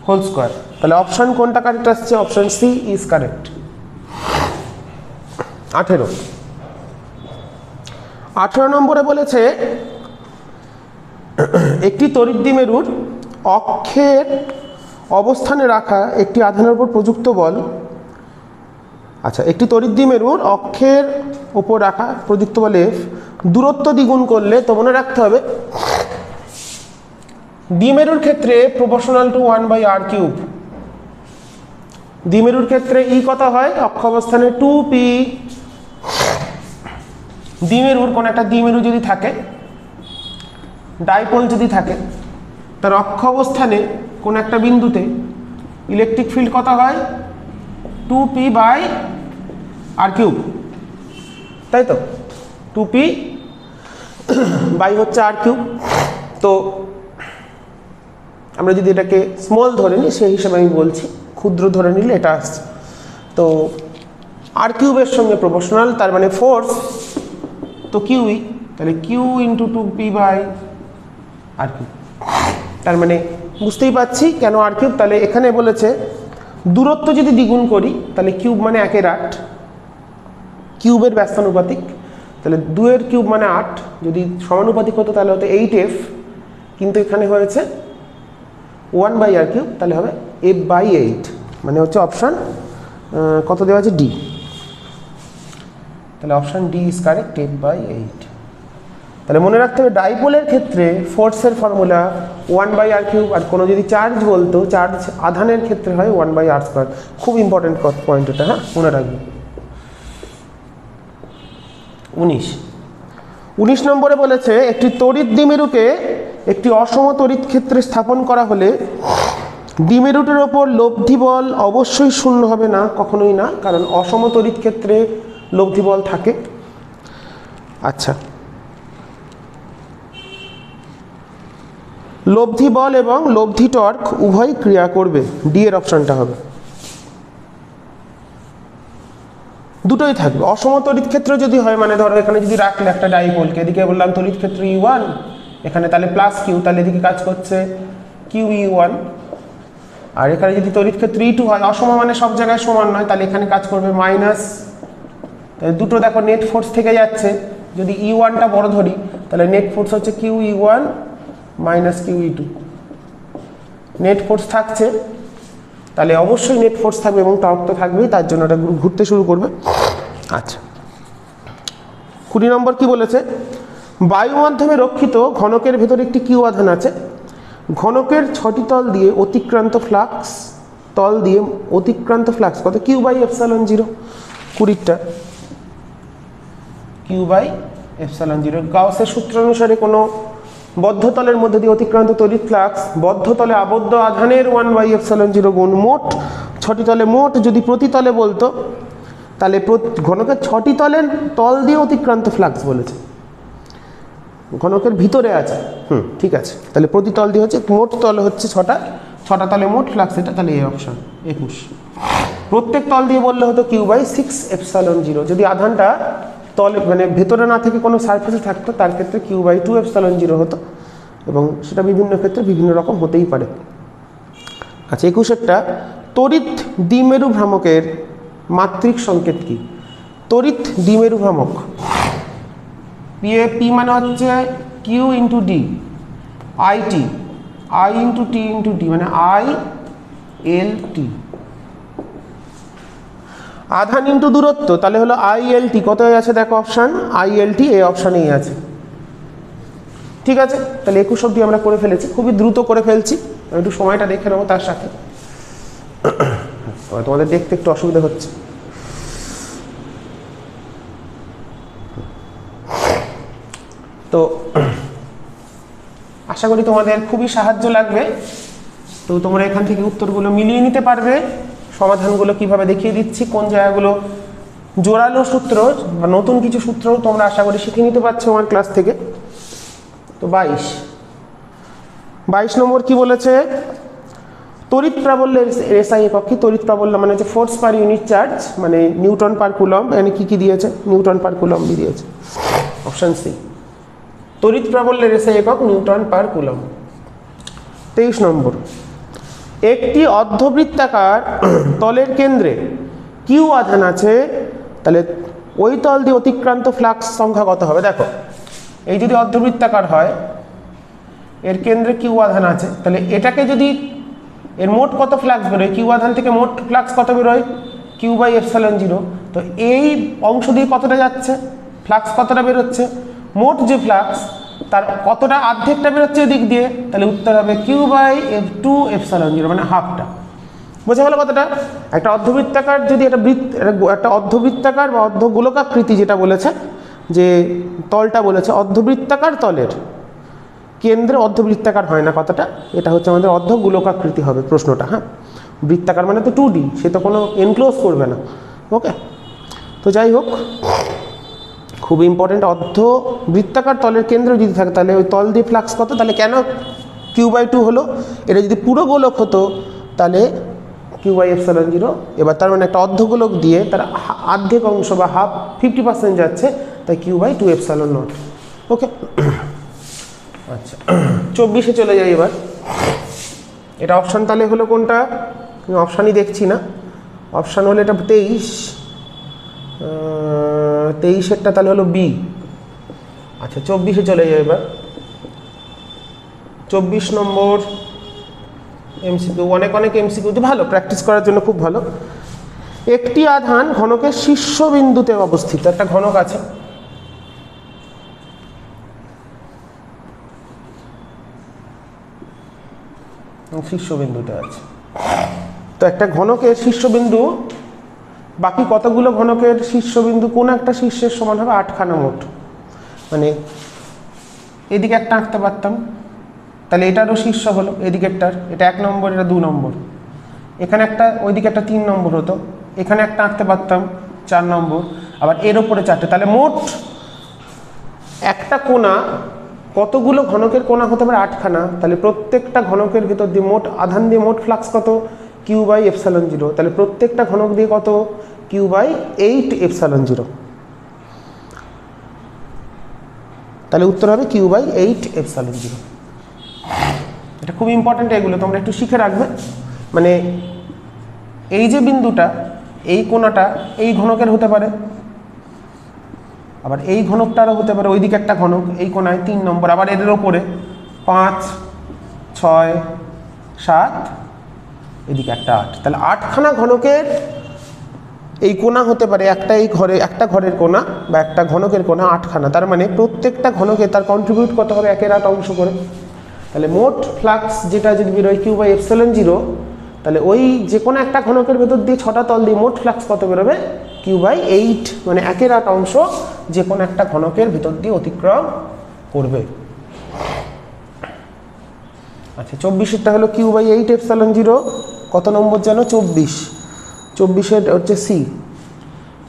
হোল স্কোয়ার। তাহলে অপশন কোনটা কারেক্ট আসছে? Option C is correct. 18 নম্বরে বলেছে একটি তড়িৎদ্বিমেরুর অক্ষের অবস্থানে রাখা একটি আধানের উপর প্রযুক্ত বল, আচ্ছা, একটি তড়িৎদ্বিমেরুর অক্ষের উপর রাখা প্রযুক্ত বল F দূরত্ব দ্বিগুণ করলে, তো মনে রাখতে হবে দ্বিমেরুর ক্ষেত্রে প্রপোর্শনাল টু 1/r³। দ্বিমেরুর ক্ষেত্রে ই কত হয়? অক্ষ অবস্থানে 2p। দ্বিমেরুর কোন একটা দ্বিমেরু যদি থাকে, ডাইপোল যদি থাকে, তার অক্ষ অবস্থানে কোন একটা বিন্দুতে ইলেকট্রিক ফিল্ড কত হয়? 2p/r³, তাই তো? 2p বাই হচ্ছে r³। তো আমরা যদি এটাকে স্মল ধরে নিই, সেই হিসাবে আমি বলছি, ক্ষুদ্র ধরে নিলে এটা আসছে। তো r³ সঙ্গে প্রপোর্শনাল, তার মানে ফোর্স তো QE, তাহলে Q × 2p/r³। তার মানে বুঝতেই পাচ্ছি কেন r³। তাহলে এখানে বলেছে দূরত্ব যদি দ্বিগুণ করি, তাহলে কিউব মানে 1/8, কিউবের ব্যস্তানুপাতিক, তাহলে 2 মানে 8, যদি সমানুপাতিক হতো তাহলে হতো 8f, কিন্তু এখানে হয়েছে 1/r³, তাহলে হবে f/8, মানে হচ্ছে অপশান কত দেওয়া আছে? ডি। তাহলে option D is correct, f/8। তাহলে মনে রাখতে হবে ডাইপোলের ক্ষেত্রে ফোর্সের ফর্মুলা 1/r³, আর কোনো যদি চার্জ বলতো, চার্জ আধানের ক্ষেত্রে হয় 1/r²। খুব ইম্পর্টেন্ট পয়েন্ট এটা, হ্যাঁ, মনে রাখবে। 19 নম্বরে বলেছে একটি তড়িৎ দ্বিমেরুকে একটি অসম তড়িৎ ক্ষেত্রে স্থাপন করা হলে দ্বিমেরুটির ওপর লব্ধি বল অবশ্যই শূন্য হবে না, কখনোই না, কারণ অসম তড়িৎ ক্ষেত্রে লব্ধি বল থাকে। আচ্ছা, লব্ধি বল এবং লব্ধি টর্ক উভয় ক্রিয়া করবে, ডি এর অপশনটা হবে। দুটোই থাকবে। অসম তড়িৎ ক্ষেত্র যদি হয়, মানে ধরো এখানে যদি রাখলে একটা ডাইপোলকে, এদিকে বললাম তড়িৎ ক্ষেত্র E1, এখানে তাহলে প্লাস কিউ, তাহলে এদিকে কাজ করছে QE1। আর এখানে যদি তড়িৎ ক্ষেত্র E2 হয়, অসম মানে সব জায়গায় সমান নয়, তাহলে এখানে কাজ করবে মাইনাস। দুটো দেখো নেট ফোর্স থেকে যাচ্ছে, যদি E1টা বড় ধরি তাহলে নেট ফোর্স হচ্ছে QE1 minus QE2। Net force থাকছে, তাহলে অবশ্যই নেট ফোর্স থাকবে এবং টর্ক তো থাকবেই, তার জন্য এটা ঘুরতে শুরু করবে। আচ্ছা, 20 নম্বর কি বলেছে? বায়ু মাধ্যমে রক্ষিত ঘনকের ভেতরে একটি কিউ আধান আছে, ঘনকের 6টি তল দিয়ে অতিক্রান্ত ফ্লাক্স, তল দিয়ে অতিক্রান্ত ফ্লাক্স কত? Q/ε0, 20টা Q/ε0। গাউসের সূত্র অনুসারে কোনো বদ্ধতলের মধ্যে দিয়ে অতিক্রান্ত তড়িৎ ফ্লাক্স বদ্ধতলে আবদ্ধ আধানের 1/ε0 গুণ মোট 6টি তলে, মোট যদি প্রতি তলে বলতো তাহলে ঘনকের 6টি তলের তল দিয়ে অতিক্রান্ত ফ্লাক্স বলেছে, ঘনকের ভিতরে আছে, ঠিক আছে। তাহলে প্রতি তল দিয়ে হচ্ছে, মোট তল হচ্ছে 6টা তলে মোট ফ্লাক্স, এটা তাহলে এই অপশন 21। প্রত্যেক তল দিয়ে বললে হতো Q/6ε0, যদি আধানটা তলে মানে ভেতরে না থেকে কোনো সারফেসে থাকতো, তার ক্ষেত্রে Q/2ε0 হতো, এবং সেটা বিভিন্ন ক্ষেত্রে বিভিন্ন রকম হতেই পারে। আচ্ছা, 21টা তড়িৎ দ্বিমেরু ভ্রামকের মাত্রিক সংকেত কি? তড়িৎ দ্বিমেরু ভ্রামক P মানে হচ্ছে Q × D, IT, I × T × D মানে ILT। আধান ইন্টু দূরত্ব, তাহলে হলো ILT। কত আছে দেখো অপশান, ILT এই অপশানেই আছে, ঠিক আছে। তাহলে 21 অবধি আমরা করে ফেলেছি, খুবই দ্রুত করে ফেলছি, একটু সময়টা দেখে নেবো তার সাথে, তোমাদের দেখতে একটু অসুবিধা হচ্ছে। তো আশা করি তোমাদের খুবই সাহায্য লাগবে। তো তোমরা এখান থেকে উত্তরগুলো মিলিয়ে নিতে পারবে, সমাধানগুলো কিভাবে দেখিয়ে দিচ্ছি, কোন জায়গাগুলো জোরালো সূত্র বা নতুন কিছু সূত্র তোমরা আশা করি শিখে নিতে পারছো আমার ক্লাস থেকে। তো 22 নম্বর কি বলেছে? তড়িৎ প্রাবল্যের এসআই একক কি? তড়িৎ প্রাবল্য মানে হচ্ছে ফোর্স পার ইউনিট চার্জ, মানে নিউটন পার কুলম্ব। এখানে কি কি দিয়েছে? নিউটন পার কুলম্ব দিয়েছে, অপশন সি। তড়িৎ প্রাবল্যের এসআই একক নিউটন পার কুলম্ব। 23 নম্বর, একটি অর্ধবৃত্তাকার তলের কেন্দ্রে কিউ আধান আছে, তাহলে ওই তল দিয়ে অতিক্রান্ত ফ্লাক্স সংখ্যা কত হবে? দেখো, এই যদি অর্ধবৃত্তাকার হয়, এর কেন্দ্রে কিউ আধান আছে, তাহলে এটাকে যদি এর মোট কত ফ্লাক্স বেরোয়, কিউ আধান থেকে মোট ফ্লাক্স কত বেরোয়? Q by epsilon zero. তো এই অংশ দিয়ে কতটা যাচ্ছে, ফ্লাক্স কতটা বেরোচ্ছে, মোট যে ফ্লাক্স তার কতটা, অর্ধেকটা বেরোচ্ছে এদিক দিয়ে, তাহলে উত্তর হবে q by two epsilon zero, মানে হাফটা। বোঝা গেল কথাটা? একটা অর্ধবৃত্তাকার যদি একটা অর্ধবৃত্তাকার বা অর্ধগোলকাকৃতি যেটা বলেছে, যে তলটা বলেছে অর্ধবৃত্তাকার তলের কেন্দ্রে অর্ধবৃত্তাকার হয় না কথাটা, এটা হচ্ছে আমাদের অর্ধগোলকাকৃতি হবে প্রশ্নটা। হ্যাঁ, বৃত্তাকার মানে তো 2D, সে তো কোনো এনক্লোজ করবে না। ওকে, তো যাই হোক, খুব ইম্পর্টেন্ট, অর্ধবৃত্তাকার তলের কেন্দ্র যদি থাকে তাহলে ওই তল দিয়ে ফ্লাক্স কত, তাহলে কেন কিউ বাই টু হলো? এটা যদি পুরো গোলক হতো তাহলে কিউ বাই এপসাইলন জিরো। এবার তার মানে একটা অর্ধগোলক দিয়ে তার অর্ধেক অংশ বা হাফ 50% যাচ্ছে, তাই Q by two epsilon naught. Okay, আচ্ছা 24-এ চলে যাই এবার। এটা অপশান তাহলে হলো কোনটা? অপশানই দেখছি না, অপশান হলো এটা 23-এরটা তাহলে হলো বি। আচ্ছা 24-এ চলে যাই এবার। 24 নম্বর এমসিকিউ, অনেক এমসিকিউ, ভালো প্র্যাকটিস করার জন্য খুব ভালো। একটি আধান ঘনকের শীর্ষবিন্দুতে অবস্থিত, একটা ঘনক আছে, শীর্ষবিন্দুতে আছে। তো একটা ঘনকের শীর্ষবিন্দু, বাকি কতগুলো ঘনকের শীর্ষবিন্দু কোন একটা শীর্ষের সমান হবে 8খানা মোট, মানে এদিকে একটা আঁকতে পারতাম, তাহলে এটারও শীর্ষ হলো এদিকেরটার, এটা 1 নম্বর, এটা 2 নম্বর, এখানে একটা, ওইদিকে একটা 3 নম্বর হতো, এখানে একটা আঁকতে পারতাম 4 নম্বর, আবার এর ওপরে 4টে, তাহলে মোট একটা কোণা, কতগুলো ঘনকের কোণা হতে পারে? 8খানা। তাহলে প্রত্যেকটা ঘনকের ভিতর দিয়ে মোট আধান দিয়ে মোট ফ্লাক্স কত? Q by epsilon zero. তাহলে প্রত্যেকটা ঘনক দিয়ে কত? Q by 8 epsilon zero. তাহলে উত্তর হবে কিউ বাই 8 এপসাইলন জিরো। এটা খুব ইম্পর্টেন্ট, এগুলো তোমরা একটু শিখে রাখবে। মানে এই যে বিন্দুটা, এই কোণাটা এই ঘনকের হতে পারে, আবার এই ঘনকটারও হতে পারে, ওইদিকে একটা ঘনক, এই কোণায় 3 নম্বর, আবার এদের ওপরে 5, 6, 7, এদিকে একটা 8, তাহলে 8খানা ঘনকের এই কোণা হতে পারে, একটা ঘরের কোণা বা একটা ঘনকের কোণা 8খানা। তার মানে প্রত্যেকটা ঘনকে তার কন্ট্রিবিউট কত হবে? 1/8 অংশ করে। তাহলে মোট ফ্লাক্স যেটা যদি বেরোয় কিউ বাই এপসাইলন জিরো, তাহলে ওই যে কোনো একটা ঘনকের ভেতর দিয়ে 6টা তল দিয়ে মোট ফ্লাক্স কত বেরোবে? কিউ বাই 8, মানে 1/8 অংশ যে কোনো একটা ঘনকের ভিতর দিয়ে অতিক্রম করবে। আচ্ছা 24-এরটা হলো কিউ বাই 8 এপসাইলন জিরো, কত নম্বর যেন? 24-এর হচ্ছে সি।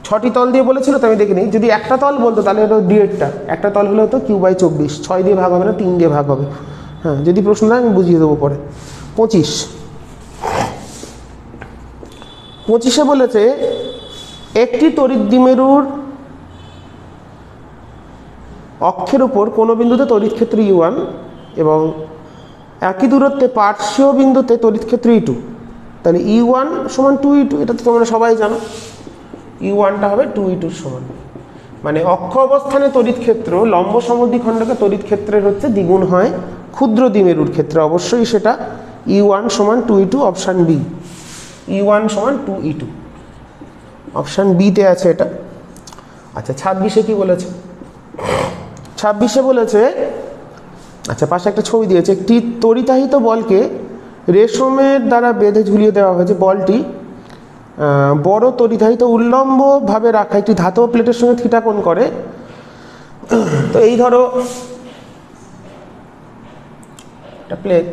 6টি তল দিয়ে বলেছিল তো আমি দেখিনি, যদি একটা তল বলতো তাহলে হলো ডি8টা, একটা তল হলে হতো কিউ বাই 24, 6 দিয়ে ভাগ হবে না, 3 দিয়ে ভাগ হবে। হ্যাঁ, যদি প্রশ্ন দেয় আমি বুঝিয়ে দেবো পরে। 25-এ বলেছে একটি তড়িৎ দ্বিমেরুর অক্ষের উপর কোনো বিন্দুতে তড়িৎ ক্ষেত্র E1 এবং একই দূরত্বে পার্শ্বীয় বিন্দুতে তড়িৎ ক্ষেত্র E2, তাহলে E1 সমান 2E2, এটা তো তোমরা সবাই জানো, E1টা হবে 2E2-র সমান। মানে অক্ষ অবস্থানে তড়িৎ ক্ষেত্র লম্ব সমদ্বিখণ্ডকে তড়িৎ ক্ষেত্রের হচ্ছে দ্বিগুণ হয়, ক্ষুদ্র দ্বিমেরুর ক্ষেত্রে অবশ্যই সেটা E1 সমান 2E2, অপশান বি। E1 সমান 2E2, অপশান বিতে আছে এটা। আচ্ছা 26-এ কি বলেছে? 26-এ বলেছে, আচ্ছা পাশে একটা ছবি দিয়েছে, একটি তড়িতাহিত বলকে রেশমের দ্বারা বেঁধে ঝুলিয়ে দেওয়া হয়েছে। বলটি বড় তড়িতাহিত উল্লম্বভাবে রাখা একটি ধাতব প্লেটের সঙ্গে থিটা কোণ করে। তো এই ধরো একটা প্লেট,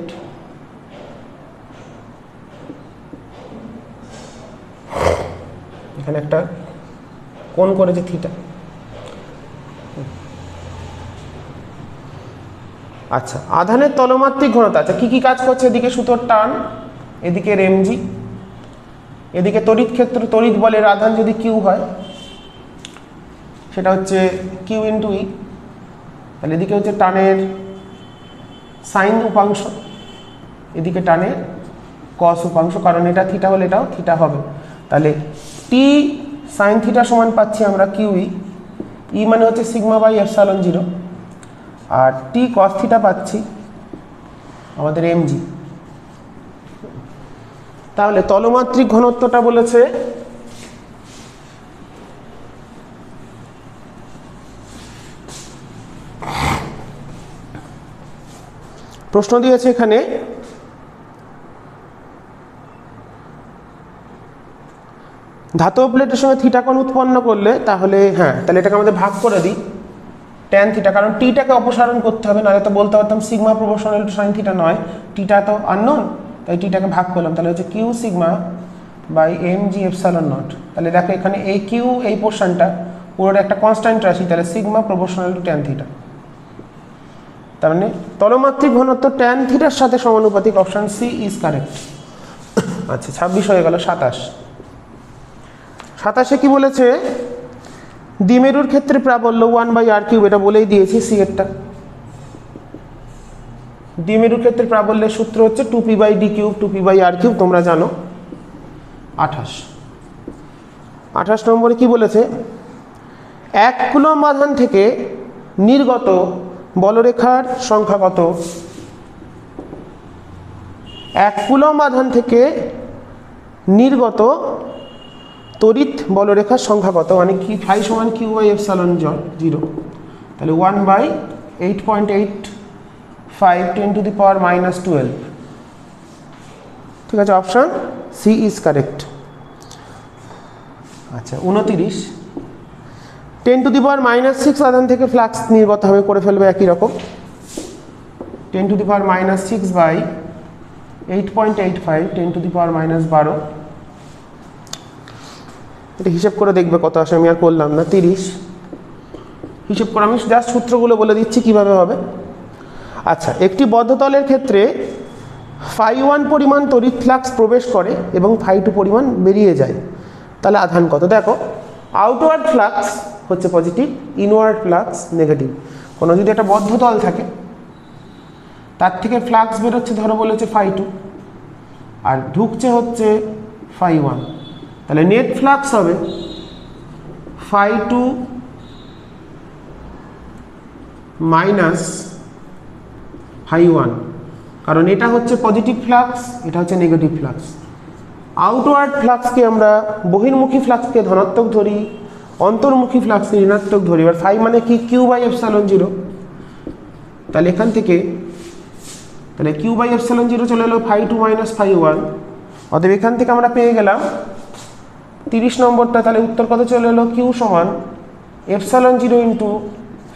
এখানে একটা কোণ করেছে থিটা। আচ্ছা আধানের তলমাত্রিক ঘনতা, আচ্ছা কি কি কাজ করছে? এদিকে সুতোর টান, এদিকের mg, এদিকে তড়িৎ ক্ষেত্র তড়িৎ বলের আধান যদি q হয় সেটা হচ্ছে q ইন্টু ই, তাহলে এদিকে হচ্ছে টানের সাইন উপাংশ, এদিকে টানের কস উপাংশ, কারণ এটা থিটা হলে এটাও থিটা হবে। তাহলে টি সাইন থিটা সমান পাচ্ছি আমরা কিউ ই মানে হচ্ছে সিগমা বাই এপসাইলন 0, আর টি কস থিটা পাচ্ছি আমাদের এমজি। তাহলে তলমাত্রিক ঘনত্বটা বলেছে প্রশ্ন দিয়েছে এখানে ধাতব প্লেটের সঙ্গে থিটা কোণ উৎপন্ন করলে, তাহলে হ্যাঁ তাহলে এটাকে আমাদের ভাগ করে দিই ট্যান থিটা, কারণ টিটাকে অপসারণ করতে হবে, নাহলে তো বলতে পারতাম sigma proportional to sine theta নয়, টিটা তো আননোন, তাই টিটাকে ভাগ করলাম, তাহলে হচ্ছে q sigma by m g epsilon naught. তাহলে দেখো এখানে এই কিউ এই পোর্শনটা পুরোটা একটা কনস্ট্যান্ট রাশি, তাহলে sigma proportional to tan theta, তার মানে তলমাত্রিক ঘনত্ব ট্যান থিটার সাথে সমানুপাতিক, অপশন সি ইজ কারেক্ট। আচ্ছা 26 হয়ে গেল। 27 কি বলেছে, দ্বিমেরুর ক্ষেত্রে প্রাবল্য 1/r3, এটা বলেই দিয়েছি সি এরটা। দ্বিমেরুর ক্ষেত্রে প্রাবল্যের সূত্র হচ্ছে 2p/d3 2p/r3, তোমরা জানো। 28 নম্বরে কি বলেছে, 1 কুলম্ব আধান থেকে নির্গত বলরেখার সংখ্যা কত? 1 কুলম্ব আধান থেকে নির্গত তড়িৎ বলরেখার সংখ্যা কত, মানে কি ফাই সমান কিউ বাই এপসাইলন 0, তাহলে 1/8.85 10⁻⁻12। ঠিক আছে, অপশন সি ইজ কারেক্ট। আচ্ছা 29, 10⁻⁻6 আধান থেকে ফ্লাক্স নির্গত হবে, করে ফেলবে একই রকম, 10⁻6/8.85 10⁻12। এটা হিসেব করে দেখবে কত আসে, আমি আর করলাম না। 30 হিসেব করে আমি জাস্ট সূত্রগুলো বলে দিচ্ছি কিভাবে হবে। আচ্ছা, একটি বদ্ধতলের ক্ষেত্রে φ1 পরিমাণ তড়িৎ ফ্লাক্স প্রবেশ করে এবং φ2 পরিমাণ বেরিয়ে যায়, তাহলে আধান কত? দেখো আউটওয়ার্ড ফ্লাক্স হচ্ছে পজিটিভ, ইনওয়ার্ড ফ্লাক্স নেগেটিভ। কোনো যদি একটা বদ্ধতল থাকে তার থেকে ফ্লাক্স বেরোচ্ছে ধরো বলেছে φ2 আর ঢুকছে হচ্ছে φ1, তাহলে নেট ফ্লাক্স হবে φ2 মাইনাস φ1, কারণ এটা হচ্ছে পজিটিভ ফ্লাক্স, এটা হচ্ছে নেগেটিভ ফ্লাক্স। আউটওয়ার্ড ফ্লাক্সকে আমরা বহির্মুখী ফ্লাক্সকে ধনাত্মক ধরি, অন্তর্মুখী ফ্লাক্সকে ঋণাত্মক ধরি। এবার ফাই মানে কি কিউ বাই এপসাইলন 0, তাহলে এখান থেকে তাহলে কিউ বাই এপসাইলন 0 চলে এলো φ2 মাইনাস φ1, অতএব এখান থেকে আমরা পেয়ে গেলাম 30 নম্বরটা। তাহলে উত্তর কত চলে এলো, কিউ সমান এপসাইলন 0 ইন্টু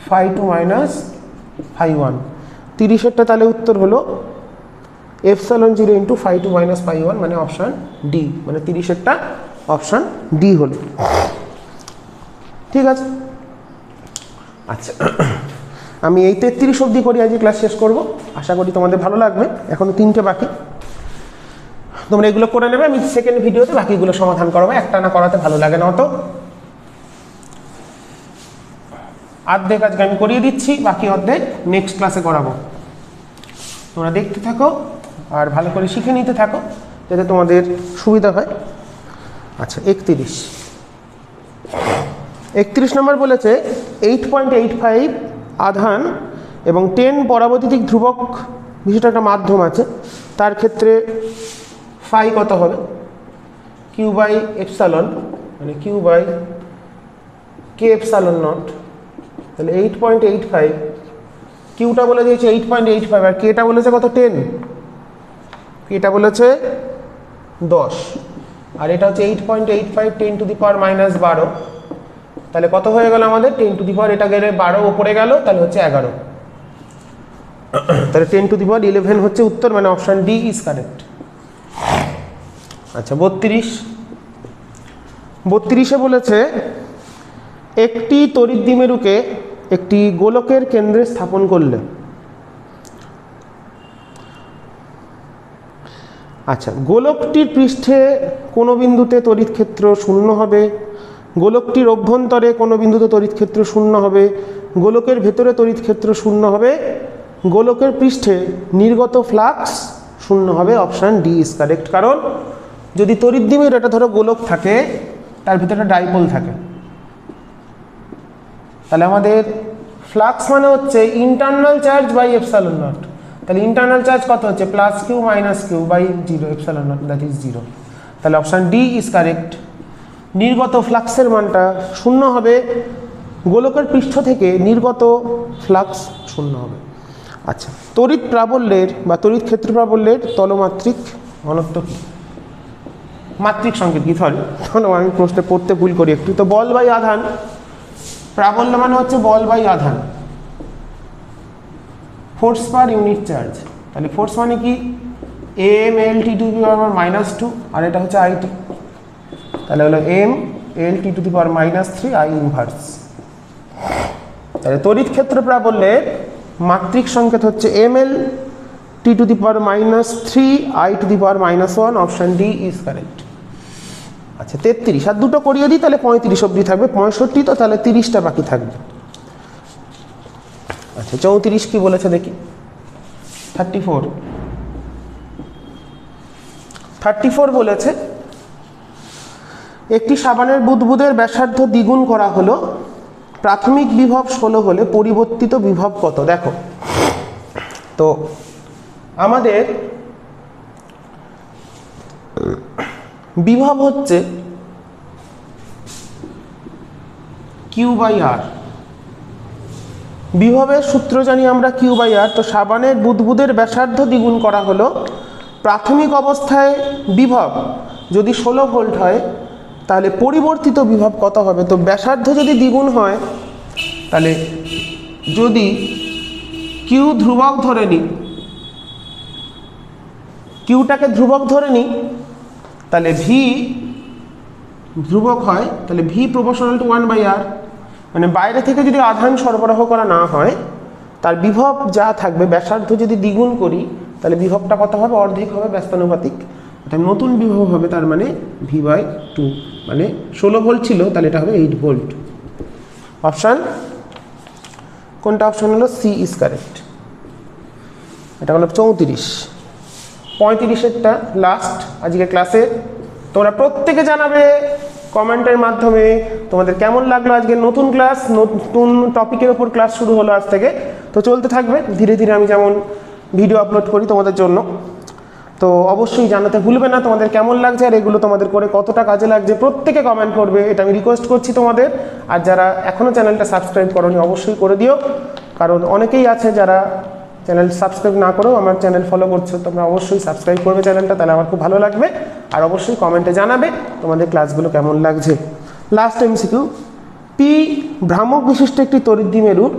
φ2 মাইনাস φ1। 30-এরটা তাহলে উত্তর হলো এপসাইলন 0 ইন্টু φ2 মাইনাস φ1, মানে অপশান ডি, মানে 30-এরটা অপশান ডি হলো। ঠিক আছে। আচ্ছা আমি এই 33 অবধি করি, আজকে ক্লাস শেষ করব। আশা করি তোমাদের ভালো লাগবে, এখনো 3টে বাকি, তোমরা এগুলো করে নেবে। আমি সেকেন্ড ভিডিওতে বাকিগুলো সমাধান করাবো, একটা না করাতে ভালো লাগে না অত। অর্ধেক আজকে আমি করিয়ে দিচ্ছি, বাকি অর্ধেক নেক্সট ক্লাসে করাবো। তোমরা দেখতে থাকো আর ভালো করে শিখে নিতে থাকো যাতে তোমাদের সুবিধা হয়। আচ্ছা 31 নম্বর বলেছে 8.85 আধান এবং 10 পরাবৈদ্যুতিক ধ্রুবক বিশিষ্ট একটা মাধ্যম আছে, তার ক্ষেত্রে ফাই কত হবে? কিউ বাই এপসাইলন, মানে q by k epsilon naught. তাহলে 8.85, কিউটা বলে দিয়েছে 8.85 আর কেটা বলেছে কত? 10, কেটা বলেছে 10 আর এটা হচ্ছে 8.85 10⁻⁻12। তাহলে কত হয়ে গেল আমাদের? 10⁻, এটা গেলে 12 ওপরে গেল, তাহলে হচ্ছে 11, তাহলে 10⁻11 হচ্ছে উত্তর, মানে অপশান ডি ইজ কারেক্ট। আচ্ছা 32-এ বলেছে একটি তড়িৎ দ্বিমেরুকে একটি গোলকের কেন্দ্রে স্থাপন করলে আচ্ছা, গোলকটির পৃষ্ঠে কোনো বিন্দুতে তড়িৎ ক্ষেত্র শূন্য হবে, গোলকটির অভ্যন্তরে কোনো বিন্দুতে তড়িৎ ক্ষেত্র শূন্য হবে, গোলকের ভেতরে তড়িৎ ক্ষেত্র শূন্য হবে, গোলকের পৃষ্ঠে নির্গত ফ্লাক্স শূন্য হবে। Option D is correct. কারণ যদি তড়িৎদ্বিমেরু, এটা ধরো গোলক থাকে, তার ভিতরে ডাইপোল থাকে, তাহলে আমাদের ফ্লাক্স মানে হচ্ছে internal charge by epsilon naught. তাহলে ইন্টারনাল চার্জ কত হচ্ছে? Plus q minus q by zero, epsilon naught that is zero. তাহলে অপশান ডি ইজ কারেক্ট। নির্গত ফ্লাক্সের মানটা শূন্য হবে, গোলকের পৃষ্ঠ থেকে নির্গত ফ্লাক্স শূন্য হবে। আচ্ছা, তড়িৎ প্রাবল্যের বা তড়িৎ ক্ষেত্র প্রাবল্যের তলমাত্রিক ঘনত্ব কি? মাত্রিক সংকেত কি? সরি, আমি প্রশ্নে পড়তে ভুল করি একটু। তো বল বাই আধান, প্রাবল্য মানে হচ্ছে বল বাই আধান, ফোর্স পার ইউনিট চার্জ। তাহলে ফোর্স মানে কি? M L T to the power minus two, আর এটা হচ্ছে আইটি, তাহলে হলো M L T to the power minus three I inverse. তাহলে তড়িৎ ক্ষেত্র প্রাবল্যের মাত্রিক সংকেত হচ্ছে M L T to the power minus three I to the power minus one. Option D is correct. আচ্ছা, 33 আর দুটো করিয়ে দিই, তাহলে 35 অবধি থাকবে, 65 তো তাহলে 30টা বাকি থাকবে। আচ্ছা, 34 কি বলেছে দেখি? 34 বলেছে একটি সাবানের বুদবুদের ব্যাসার্ধ দ্বিগুণ করা হলো, প্রাথমিক বিভব 16 হলে পরিবর্তিত বিভব কত? দেখো, তো আমাদের বিভব হচ্ছে কিউ বাই আর। বিভবের সূত্র জানি আমরা কিউ বাই আর। তো সাবানের বুদবুদের ব্যাসার্ধ দ্বিগুণ করা হলো, প্রাথমিক অবস্থায় বিভব যদি 16 ভোল্ট হয়, তাহলে পরিবর্তিত বিভব কত হবে? তো ব্যাসার্ধ যদি দ্বিগুণ হয়, তাহলে যদি কিউ ধ্রুবক ধরে নিই, কিউটাকে ধ্রুবক ধরে নিই, তাহলে ভি ধ্রুবক হয়, তাহলে ভি প্রপোর্শনাল টু 1 বাই আর। মানে বাইরে থেকে যদি আধান সরবরাহ করা না হয়, তার বিভব যা থাকবে, ব্যাসার্ধ যদি দ্বিগুণ করি, তাহলে বিভবটা কত হবে? অর্ধেক হবে, ব্যস্তানুপাতিক। অর্থাৎ নতুন বিভব হবে, তার মানে ভি বাই 2, মানে 16 ভোল্ট ছিল, তাহলে এটা হবে 8 ভোল্ট। অপশান কোনটা? অপশান হলো সি ইজ কারেক্ট। এটা হলো 34। 35এরটা লাস্ট আজকে ক্লাসে। তোমরা প্রত্যেকে জানাবে কমেন্টের মাধ্যমে তোমাদের কেমন লাগলো আজকে নতুন ক্লাস, নতুন টপিকের ওপর ক্লাস শুরু হলো আজ থেকে। তো চলতে থাকবে ধীরে ধীরে, আমি যেমন ভিডিও আপলোড করি তোমাদের জন্য। তো অবশ্যই জানাতে ভুলবে না তোমাদের কেমন লাগছে, আর এগুলো তোমাদের করে কতটা কাজে লাগছে প্রত্যেকে কমেন্ট করবে, এটা আমি রিকোয়েস্ট করছি তোমাদের। আর যারা এখনও চ্যানেলটা সাবস্ক্রাইব করোনি, অবশ্যই করে দিও, কারণ অনেকেই আছে যারা চ্যানেল সাবস্ক্রাইব না করেও আমার চ্যানেল ফলো করছো। তোমরা অবশ্যই সাবস্ক্রাইব করবে চ্যানেলটা, তাহলে আমার খুব ভালো লাগবে। আর অবশ্যই কমেন্টে জানাবে তোমাদের ক্লাসগুলো কেমন লাগছে। লাস্ট এমসিকিউ, পি ভ্রামক বিশিষ্ট একটি তড়িৎদ্বিমেরুর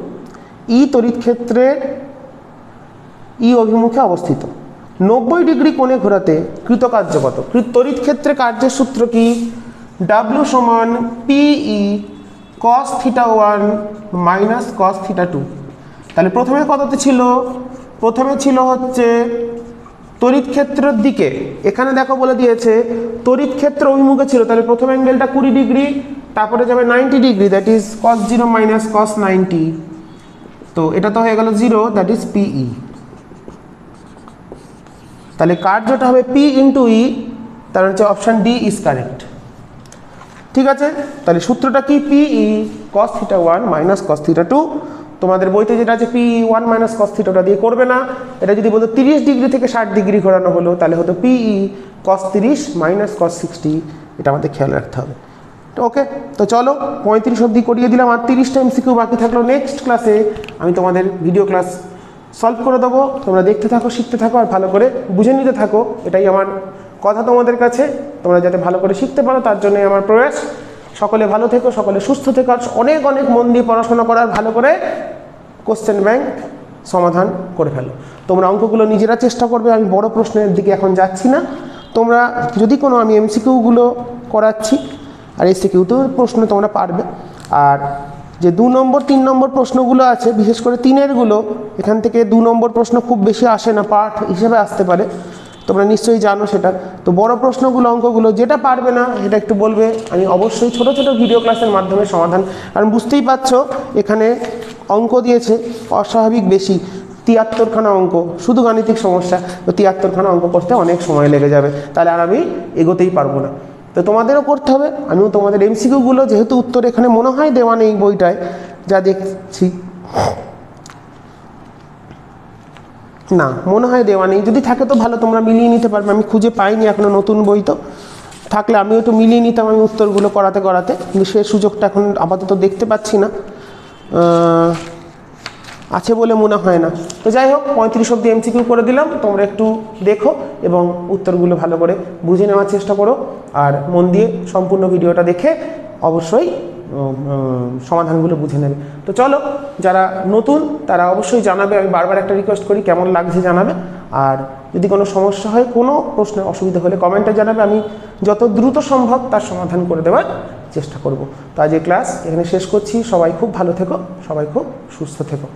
ই তড়িৎ ক্ষেত্রের ই অভিমুখে অবস্থিত, 90 ডিগ্রি কোণে ঘোরাতে কৃতকার্য কত? তড়িৎ ক্ষেত্রে কার্যের সূত্র কি? ডাব্লিউ সমান PE cos theta 1 minus cos theta 2। তাহলে প্রথমে কততে ছিল? প্রথমে ছিল হচ্ছে তড়িৎ ক্ষেত্রের দিকে, এখানে দেখো বলে দিয়েছে তড়িৎ ক্ষেত্র অভিমুখে ছিল, তাহলে প্রথম অ্যাঙ্গেলটা 20 ডিগ্রি, তারপরে যাবে 90 degree, that is cos 0 minus cos 90। তো এটা তো হয়ে গেল 0, দ্যাট ইজ পিই। তাহলে কার্যটা হবে পি ইন্টু ই, তার হচ্ছে অপশান ডি ইজ কারেক্ট। ঠিক আছে, তাহলে সূত্রটা কি? পিই cos theta 1 minus cos theta 2। তোমাদের বইতে যেটা আছে পিই 1 মাইনাস cos থিটা, ওটা দিয়ে করবে না। এটা যদি বলতো 30 ডিগ্রি থেকে 60 ডিগ্রি ঘোরানো হলো, তাহলে হতো পিই cos 30 মাইনাস cos 60। এটা আমাদের খেয়াল রাখতে হবে। ওকে, তো চলো 35 অবধি করিয়ে দিলাম, আর 30টা এমসিকিউ বাকি থাকলো। নেক্সট ক্লাসে আমি তোমাদের ভিডিও ক্লাস সলভ করে দেবো, তোমরা দেখতে থাকো, শিখতে থাকো, আর ভালো করে বুঝে নিতে থাকো। এটাই আমার কথা তোমাদের কাছে, তোমরা যাতে ভালো করে শিখতে পারো তার জন্যই আমার প্রয়াস। সকলে ভালো থেকো, সকলে সুস্থ থেকো, আর অনেক অনেক মন দিয়ে পড়াশোনা করার, ভালো করে কোশ্চেন ব্যাংক সমাধান করে ফেলো। তোমরা অঙ্কগুলো নিজেরা চেষ্টা করবে, আমি বড় প্রশ্নের দিকে এখন যাচ্ছি না। তোমরা যদি কোনো, আমি এমসিকিউগুলো করাচ্ছি, আর এসিকিউতেও প্রশ্ন তোমরা পারবে। আর যে 2 নম্বর 3 নম্বর প্রশ্নগুলো আছে, বিশেষ করে 3এরগুলো, এখান থেকে 2 নম্বর প্রশ্ন খুব বেশি আসে না, পাঠ হিসেবে আসতে পারে। তোমরা নিশ্চয়ই জানো সেটা। তো বড় প্রশ্নগুলো অঙ্কগুলো যেটা পারবে না সেটা একটু বলবে, আমি অবশ্যই ছোট ছোট ভিডিও ক্লাসের মাধ্যমে সমাধান, কারণ বুঝতেই পারছো এখানে অঙ্ক দিয়েছে অস্বাভাবিক বেশি, 73খানা অঙ্ক, শুধু গাণিতিক সমস্যা, তো 73খানা অঙ্ক করতে অনেক সময় লেগে যাবে, তাহলে আর আমি এগোতেই পারবো না। তো তোমাদেরও করতে হবে, আমিও তোমাদের এমসিকিউগুলো যেহেতু উত্তর এখানে মনে হয় দেওয়া নেই বইটায়, যা দেখছি না মনে হয় দেওয়া নেই, যদি থাকে তো ভালো, তোমরা মিলিয়ে নিতে পারবে, আমি খুঁজে পাইনি এখনো নতুন বই, তো থাকলে আমিও একটু মিলিয়ে নিতাম আমি উত্তরগুলো করাতে করাতে, কিন্তু সে সুযোগটা এখন আপাতত দেখতে পাচ্ছি না, আছে বলে মনে হয় না। তো যাই হোক 35 অবধি এমসিকিউ করে দিলাম, তোমরা একটু দেখো এবং উত্তরগুলো ভালো করে বুঝে নেওয়ার চেষ্টা করো, আর মন দিয়ে সম্পূর্ণ ভিডিওটা দেখে অবশ্যই সমাধানগুলো বুঝে নেবে। তো চলো, যারা নতুন তারা অবশ্যই জানাবে, আমি বারবার একটা রিকোয়েস্ট করি কেমন লাগছে জানাবে, আর যদি কোনো সমস্যা হয়, কোনো প্রশ্নের অসুবিধা হলে কমেন্টে জানাবে, আমি যত দ্রুত সম্ভব তার সমাধান করে দেওয়ার চেষ্টা করব। তো আজ এই ক্লাস এখানে শেষ করছি, সবাই খুব ভালো থেকো, সবাই খুব সুস্থ থেকো।